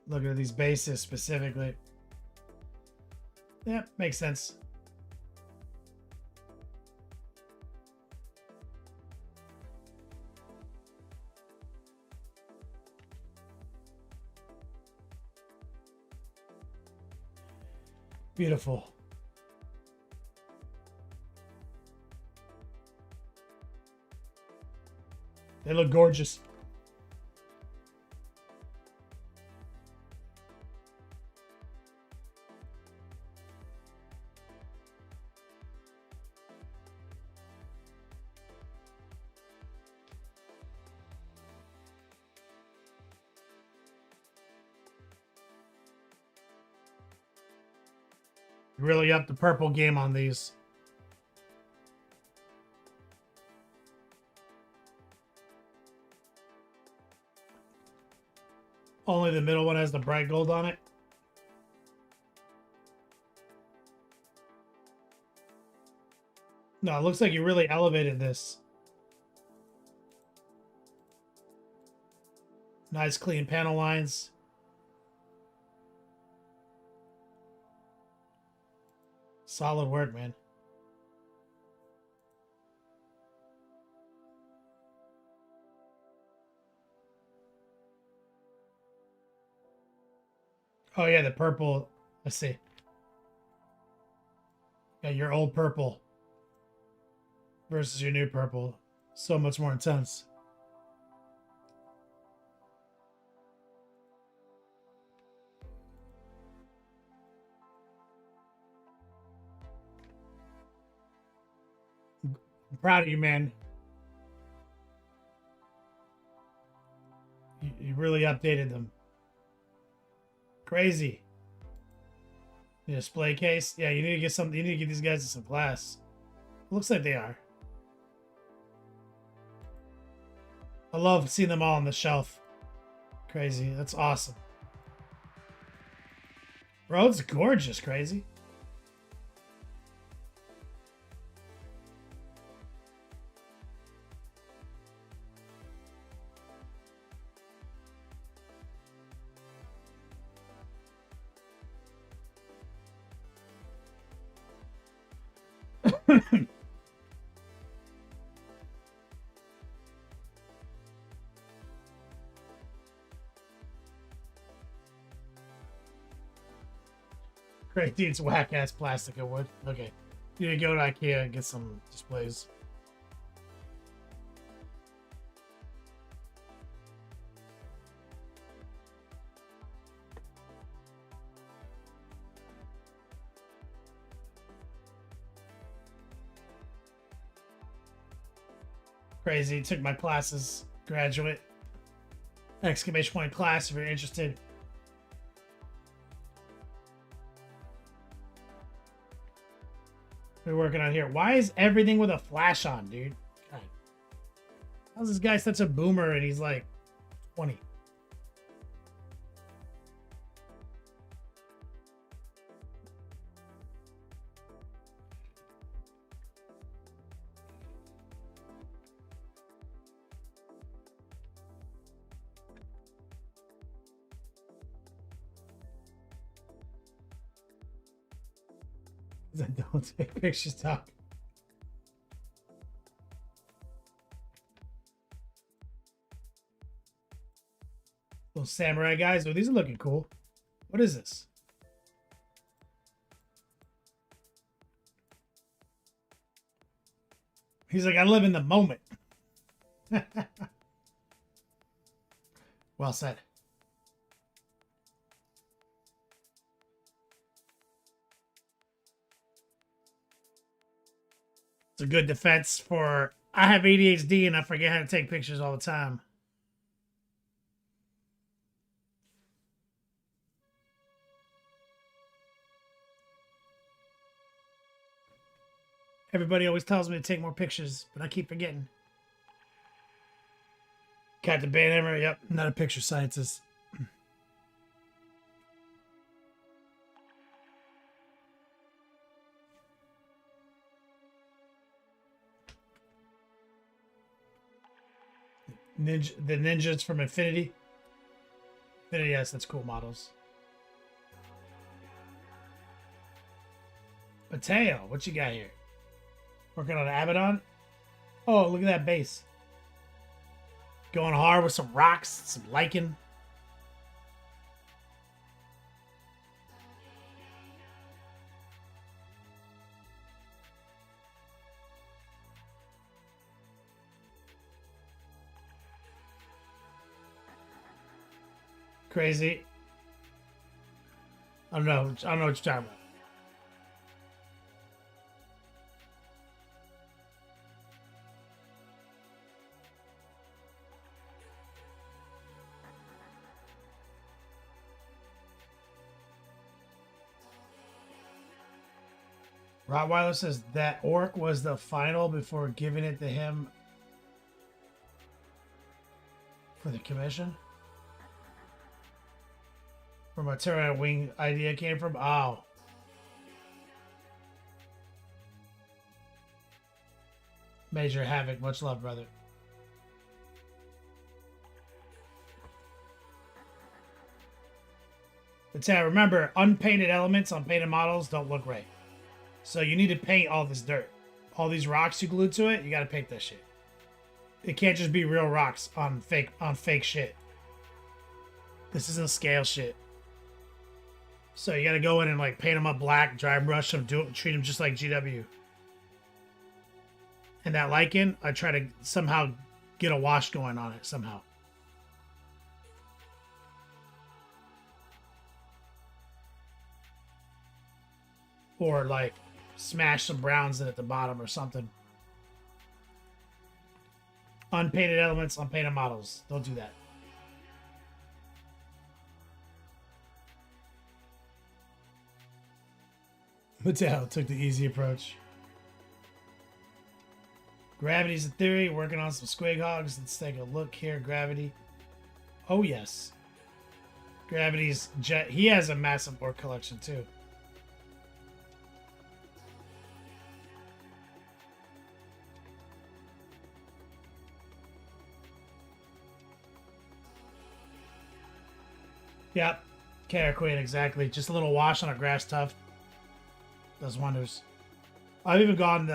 Look at these bases specifically. Yep, makes sense. Beautiful. They look gorgeous. Really up the purple game on these. Only the middle one has the bright gold on it. No, it looks like you really elevated this. Nice clean panel lines. Solid work, man. Oh yeah, the purple. Let's see. Yeah, your old purple versus your new purple. So much more intense. I'm proud of you, man. You really updated them. Crazy. The display case. Yeah, you need to get something. You need to get these guys some glass. Looks like they are. I love seeing them all on the shelf. Crazy. That's awesome. Road's gorgeous, crazy. Great, it's whack ass plastic and wood. Okay. You need to go to IKEA and get some displays. Crazy. Took my classes, graduate. Exclamation point class if you're interested. We're working on here. Why is everything with a flash on, dude? God. How's this guy such a boomer and he's like 20? Don't take pictures, Doc. Those samurai guys. Oh, these are looking cool. What is this? He's like, I live in the moment. Well said. It's a good defense for I have ADHD and I forget how to take pictures all the time. Everybody always tells me to take more pictures, but I keep forgetting. Captain Banhammer, yep, not a picture scientist. The ninjas from Infinity. Infinity, yes, that's cool models. Mateo, what you got here? Working on an Abaddon? Oh, look at that base. Going hard with some rocks, some lichen. Crazy. I don't know what you're talking about. Rottweiler says that orc was the final before giving it to him for the commission. Where my turret wing idea came from. Oh. Major Havoc. Much love, brother. But yeah, remember, unpainted elements on painted models don't look right. So you need to paint all this dirt. All these rocks you glued to it, you gotta paint that shit. It can't just be real rocks on fake shit. This isn't scale shit. So you gotta go in and like paint them up black, dry brush them, treat them just like GW. And that lichen, I try to somehow get a wash going on it somehow. Or like smash some browns in at the bottom or something. Unpainted elements, unpainted models. Don't do that. Mattel took the easy approach. Gravity's a theory. Working on some squig hogs. Let's take a look here. Gravity. Oh, yes. Gravity's jet. He has a massive orc collection, too. Yep. Kara Queen, exactly. Just a little wash on a grass tuft. Does wonders. I've even gone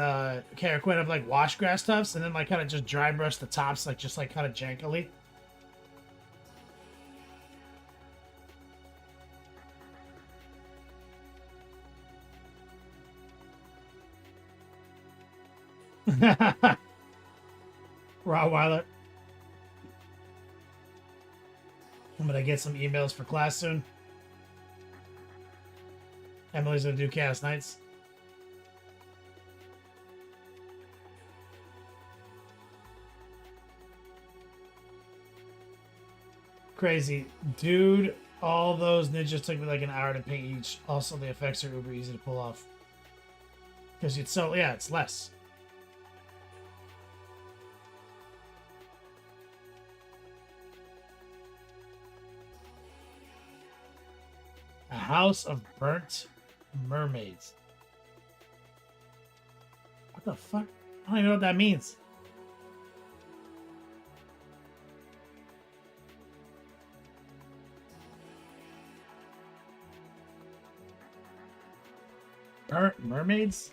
Kara Queen. I've like washed grass tufts and then like kind of just dry brush the tops, like just like kind of jankily. Rottweiler. I'm gonna get some emails for class soon. Emily's gonna do Chaos Nights. Crazy. Dude, all those ninjas took me like an hour to paint each. Also, the effects are uber easy to pull off. Because it's so, yeah, it's less. A house of burnt mermaids. What the fuck? I don't even know what that means. Burnt mermaids?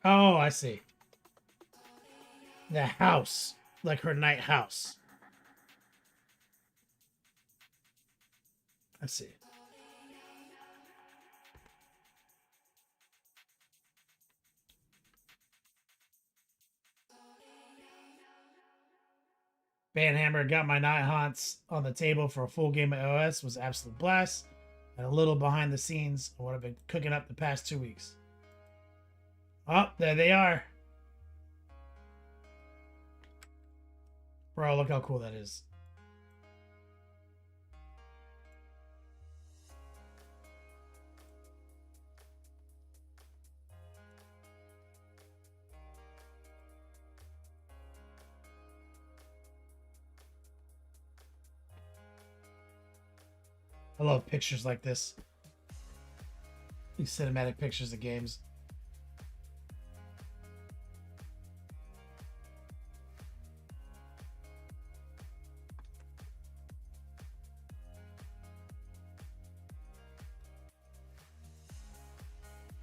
Oh, I see. The house. Like her night house. I see. Banhammer got my night haunts on the table for a full game of OS. Was absolute blast. And a little behind the scenes of what I've been cooking up the past 2 weeks. Oh, there they are. Bro, look how cool that is. I love pictures like this. These cinematic pictures of games.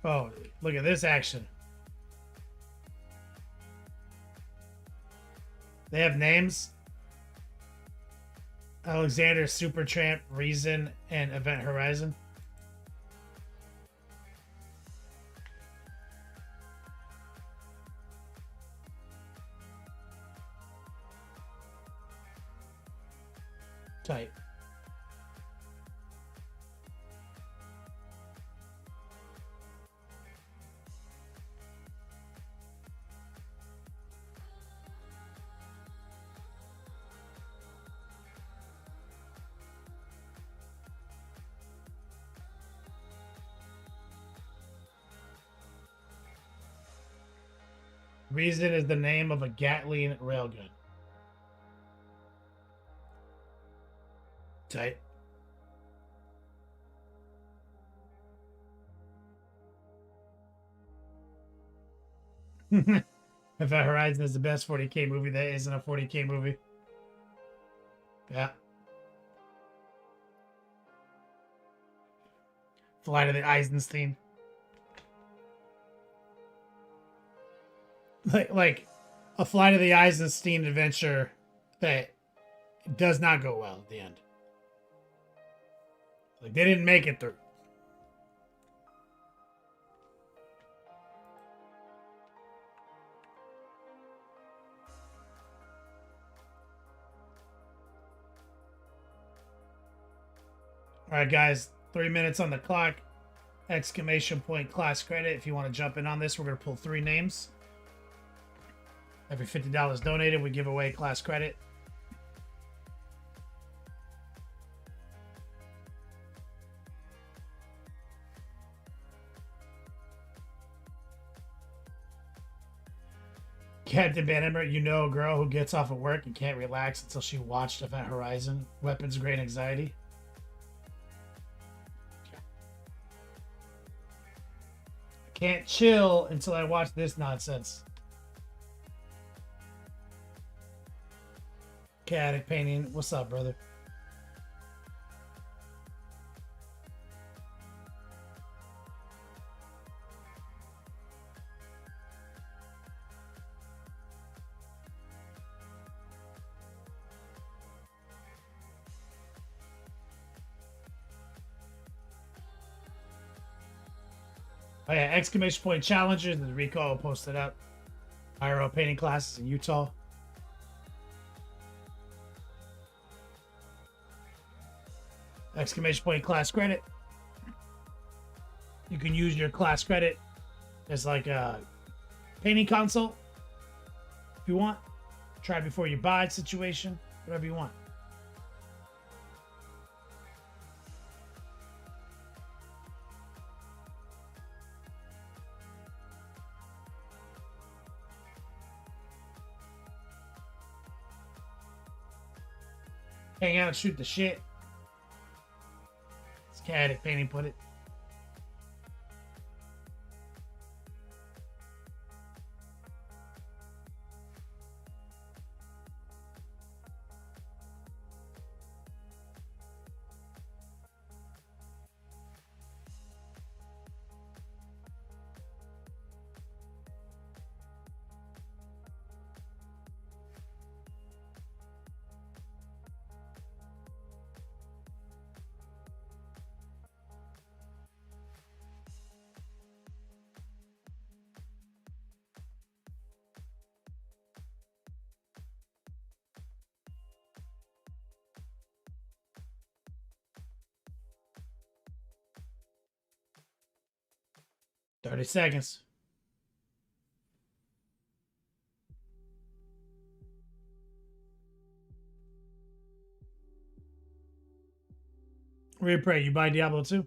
Oh, look at this action. They have names. Alexander, Supertramp, Reason, and Event Horizon. Tight. Reason is the name of a Gatling railgun. Tight. Event Horizon is the best 40K movie that isn't a 40K movie. Yeah. Flight of the Eisenstein. Like a Flight of the Eisenstein adventure that does not go well at the end. Like they didn't make it through. All right, guys, 3 minutes on the clock. Exclamation point class credit. If you want to jump in on this, we're going to pull 3 names. Every $50 donated, we give away class credit. Captain Van Emmer, you know a girl who gets off of work and can't relax until she watched Event Horizon. Weapons grade anxiety. Can't chill until I watch this nonsense. Chaotic Painting, what's up, brother? Oh yeah, exclamation point challengers. The Rico posted up. IRL painting classes in Utah. Exclamation point class credit. You can use your class credit as like a painting consult if you want. Try before you buy situation, whatever you want. Hang out, shoot the shit. It's chaotic painting, put it. $30 seconds. Replay, you buy Diablo 2?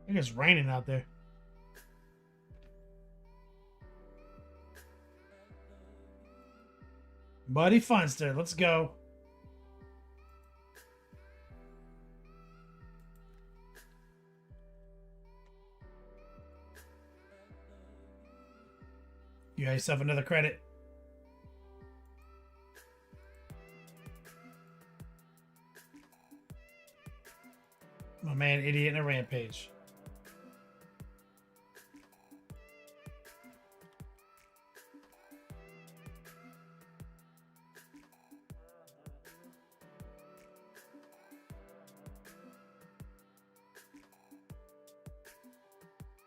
I think it's raining out there. Buddy Funster, let's go. You got yourself another credit. My man, Idiot and a Rampage.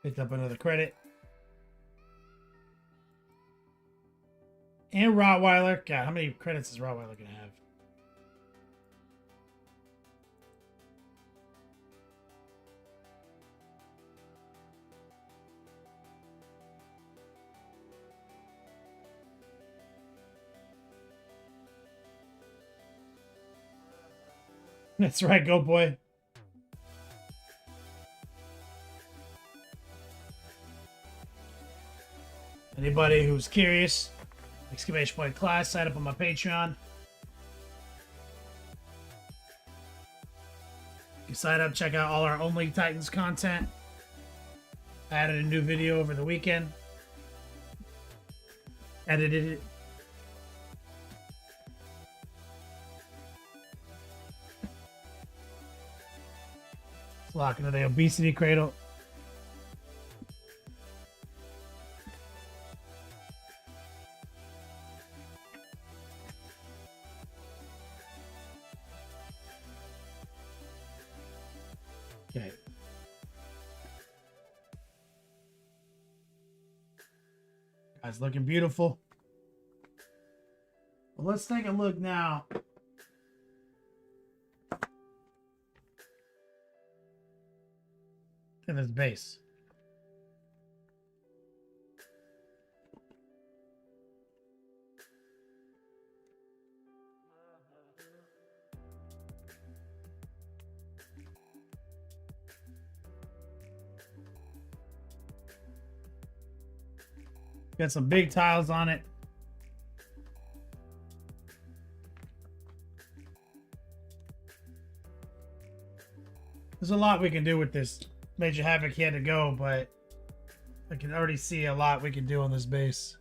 Picked up another credit. And Rottweiler. God, how many credits is Rottweiler going to have? That's right, go boy. Anybody who's curious, exclamation point class, sign up on my Patreon. You can sign up, check out all our Only Titans content. I added a new video over the weekend. Edited it. Lock into the obesity cradle. Okay. Guys, looking beautiful. Well, let's take a look now. In this base. Got some big tiles on it. There's a lot we can do with this. Major Havoc he had to go, but I can already see a lot we can do on this base.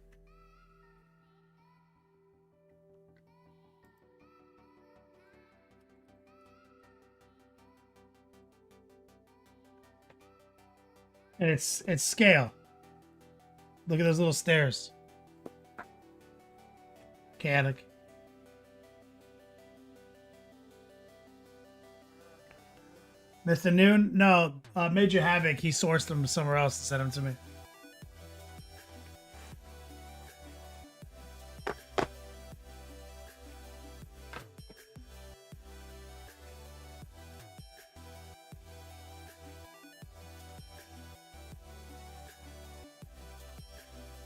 And it's scale. Look at those little stairs. Chaotic. Mr. Noon? No, Major Havoc, he sourced them somewhere else and sent them to me.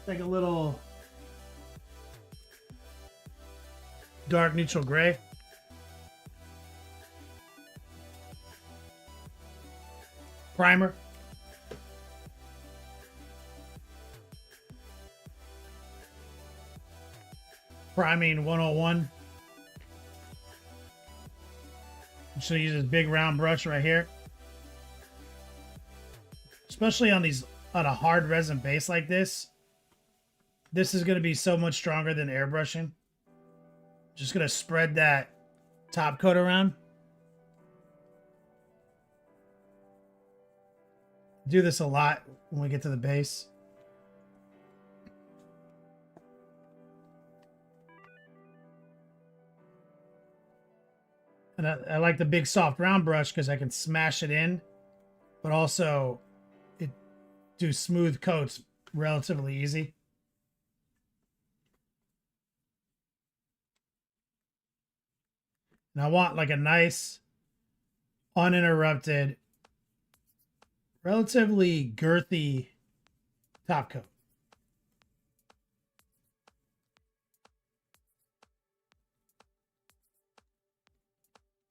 Like a little dark neutral gray. Primer. Priming 101. I'm just gonna use this big round brush right here. Especially on a hard resin base like this. This is gonna be so much stronger than airbrushing. Just gonna spread that top coat around. Do this a lot when we get to the base. And I like the big soft round brush because I can smash it in, but also it do smooth coats relatively easy. And I want like a nice, uninterrupted, relatively girthy top coat.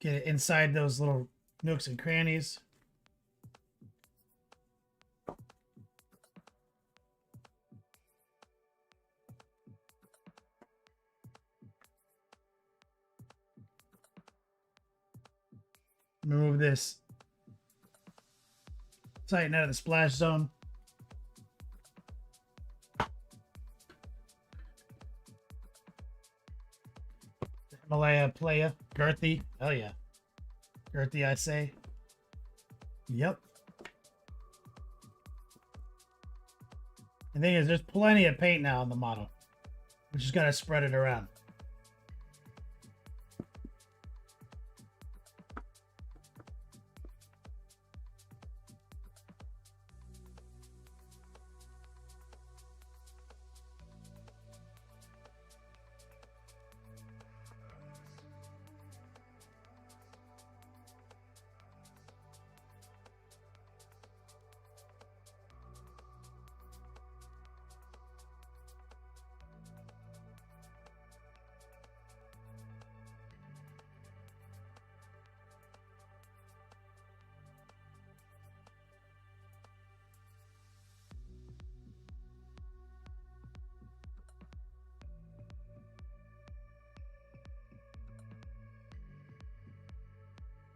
Get it inside those little nooks and crannies. Remove this. Tighten out of the splash zone. Himalaya Playa. Girthy. Oh yeah. Girthy, I say. Yep. The thing is, there's plenty of paint now on the model. We just gotta spread it around.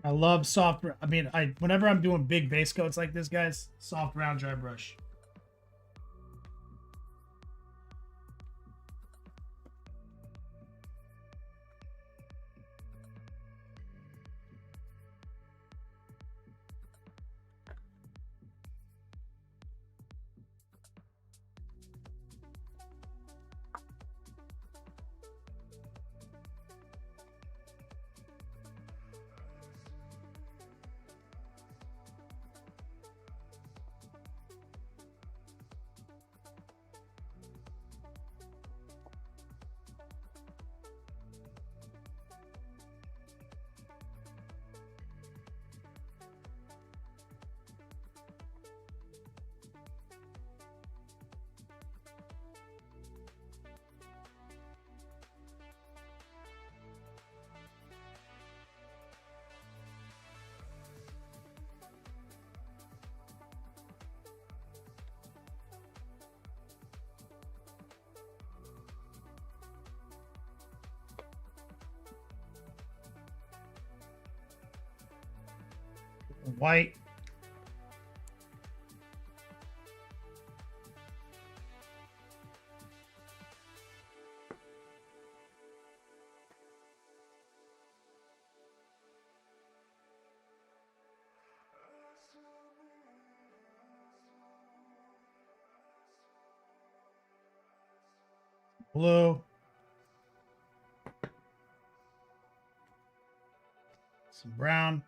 I love soft. I mean, whenever I'm doing big base coats like this, guys, soft round dry brush. White. Blue. Some brown.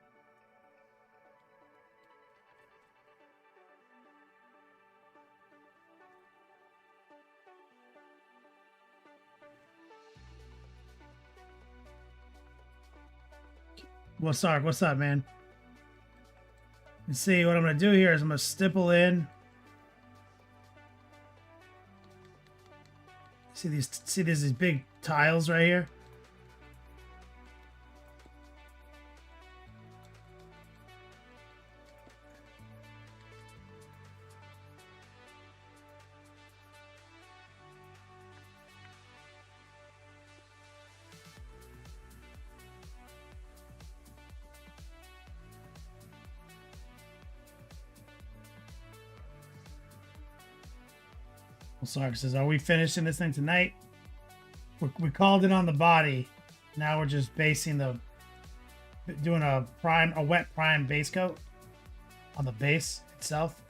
What's up? What's up, man? You see, what I'm gonna do here is I'm gonna stipple in. See these big tiles right here? Well, Sark says, "Are we finishing this thing tonight?" We called it on the body. Now we're just basing doing a wet prime base coat on the base itself.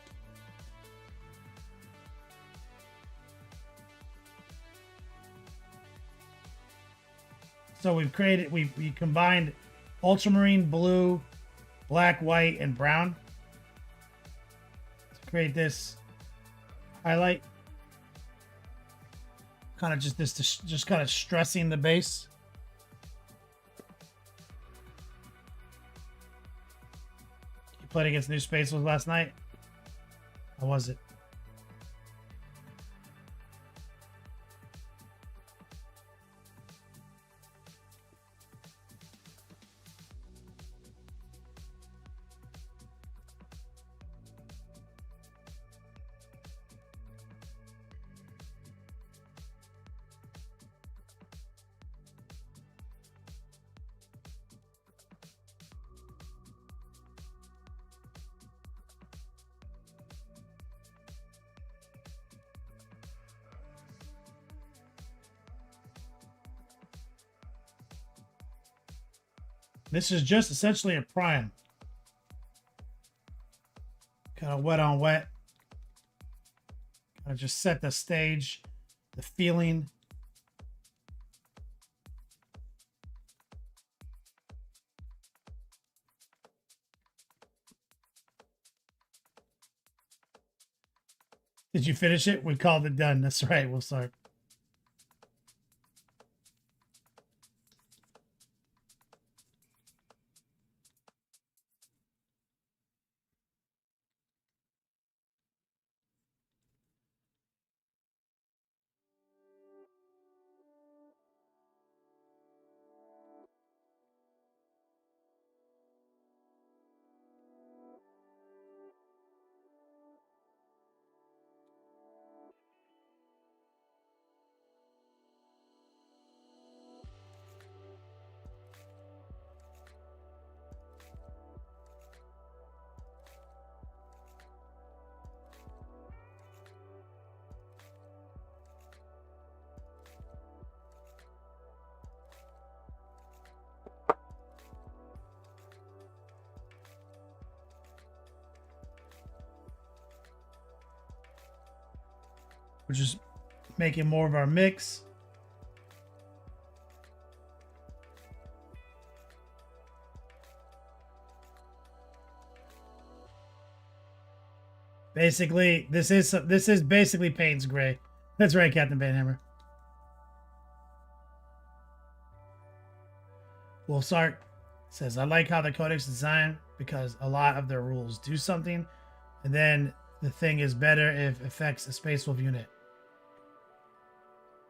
So we combined ultramarine blue, black, white, and brown to create this highlight. Kind of just kind of stressing the base. You played against New Spaces last night? How was it? This is just essentially a prime. Kind of wet on wet. Kind of just set the stage, the feeling. Did you finish it? We called it done. That's right. We'll start. We're just making more of our mix. Basically, this is basically Payne's Gray. That's right, Captain Banhammer. Wolfsark says, I like how the codex is designed because a lot of their rules do something, and then the thing is better if it affects a Space Wolf unit.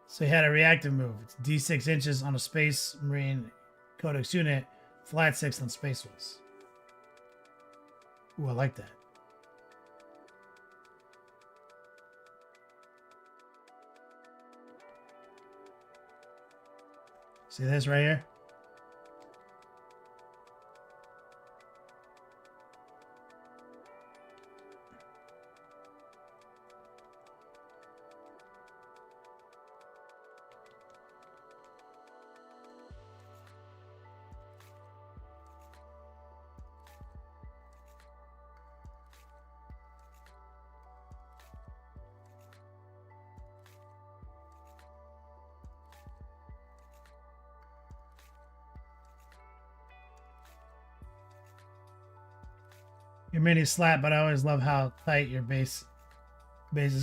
So he had a reactive move. It's D6 inches on a Space Marine codex unit, flat 6 on Space Wolves. Ooh, I like that. See this right here? Your mini slap, but I always love how tight your bases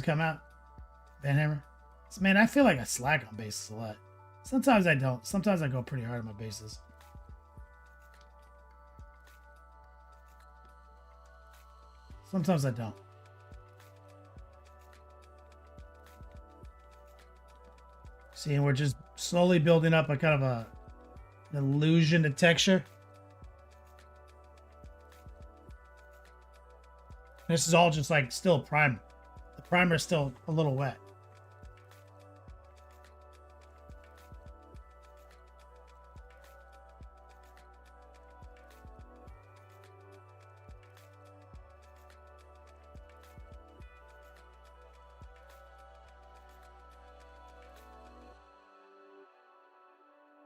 come out. Banhammer. Man, I feel like I slack on bases a lot. Sometimes I don't. Sometimes I go pretty hard on my bases. Sometimes I don't. See, and we're just slowly building up a kind of an illusion to texture. This is all just like still primer. The primer is still a little wet.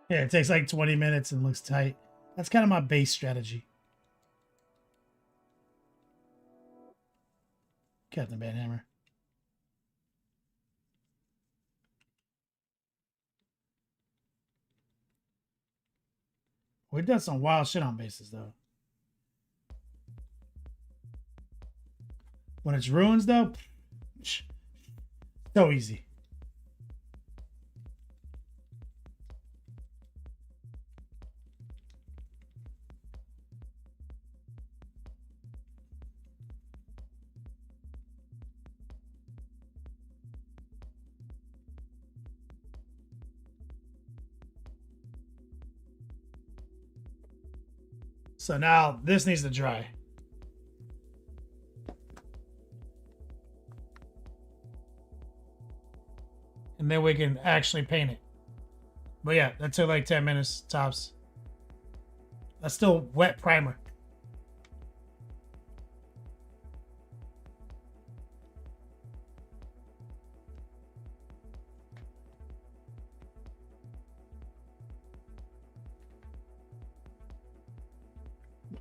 Yeah, it takes like 20 minutes and looks tight. That's kind of my base strategy. Captain Banhammer. We've done some wild shit on bases, though. When it's ruins, though, so easy. So now this needs to dry. And then we can actually paint it. But yeah, that took like 10 minutes tops. That's still wet primer.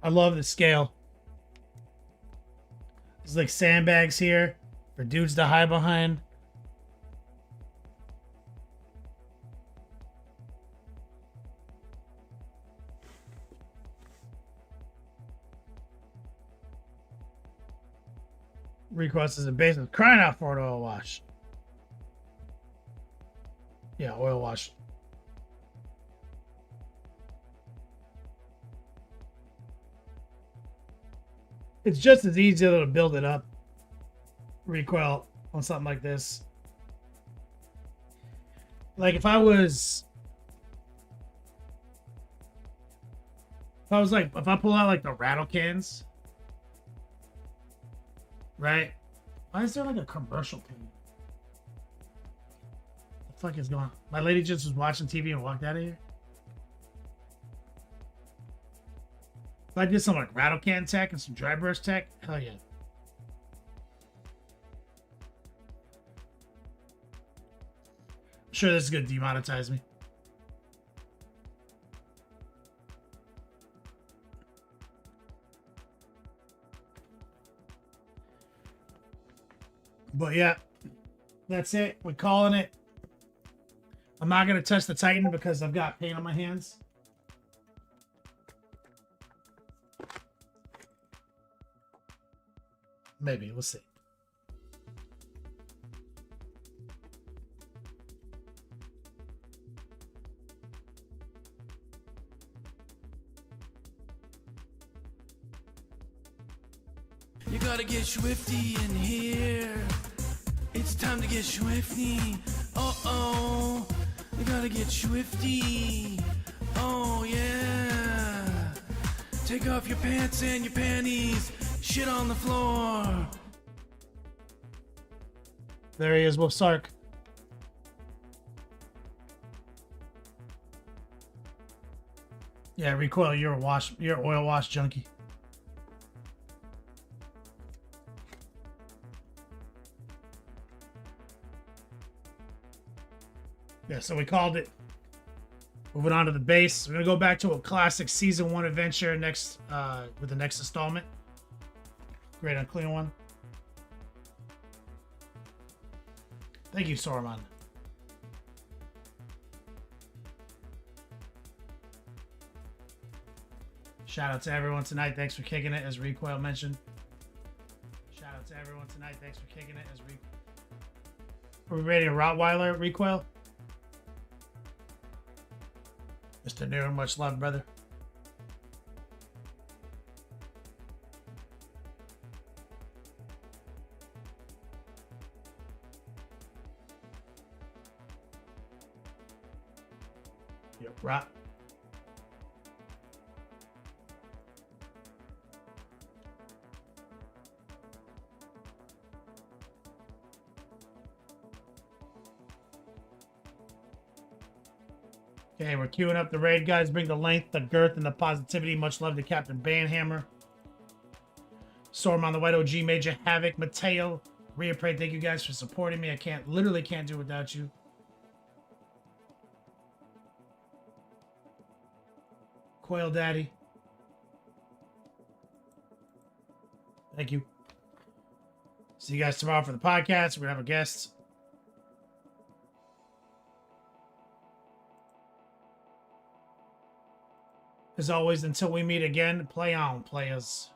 I love the scale. There's like sandbags here for dudes to hide behind. Recross is a basic crying out for an oil wash. Yeah, oil wash. It's just as easy to build it up. Recoil on something like this. Like if I pull out like the rattle cans, right? Why is there like a commercial pin? The fuck is going on? My lady just was watching TV and walked out of here. If I did some like rattle can tech and some dry brush tech, hell yeah. I'm sure this is gonna demonetize me. But yeah, That's it. We're calling it. I'm not going to touch the Titan because I've got pain on my hands. Maybe. We'll see. You gotta get swifty in here. It's time to get swifty. Uh-oh. You gotta get swifty. Oh, yeah. Take off your pants and your panties. Shit on the floor. There he is, Wolf Sark. Yeah, Recoil, you're an oil wash junkie. Yeah, so we called it. Moving on to the base. We're gonna go back to a classic season 1 adventure next with the next installment. Great Unclean One. Thank you, Sorman. Shout out to everyone tonight. Thanks for kicking it, as Recoil mentioned. Shout out to everyone tonight. Thanks for kicking it, as Are we rating a Rottweiler, Recoil? Mr. Noon, much love, brother. Yep, Rot. Okay, we're queuing up the raid, guys. Bring the length, the girth, and the positivity. Much love to Captain Banhammer. Storm on the White OG, Major Havoc, Mateo, Rhea Prey, thank you guys for supporting me. I literally can't do it without you. Coil Daddy. Thank you. See you guys tomorrow for the podcast. We're going to have a guest. As always, until we meet again, play on, players.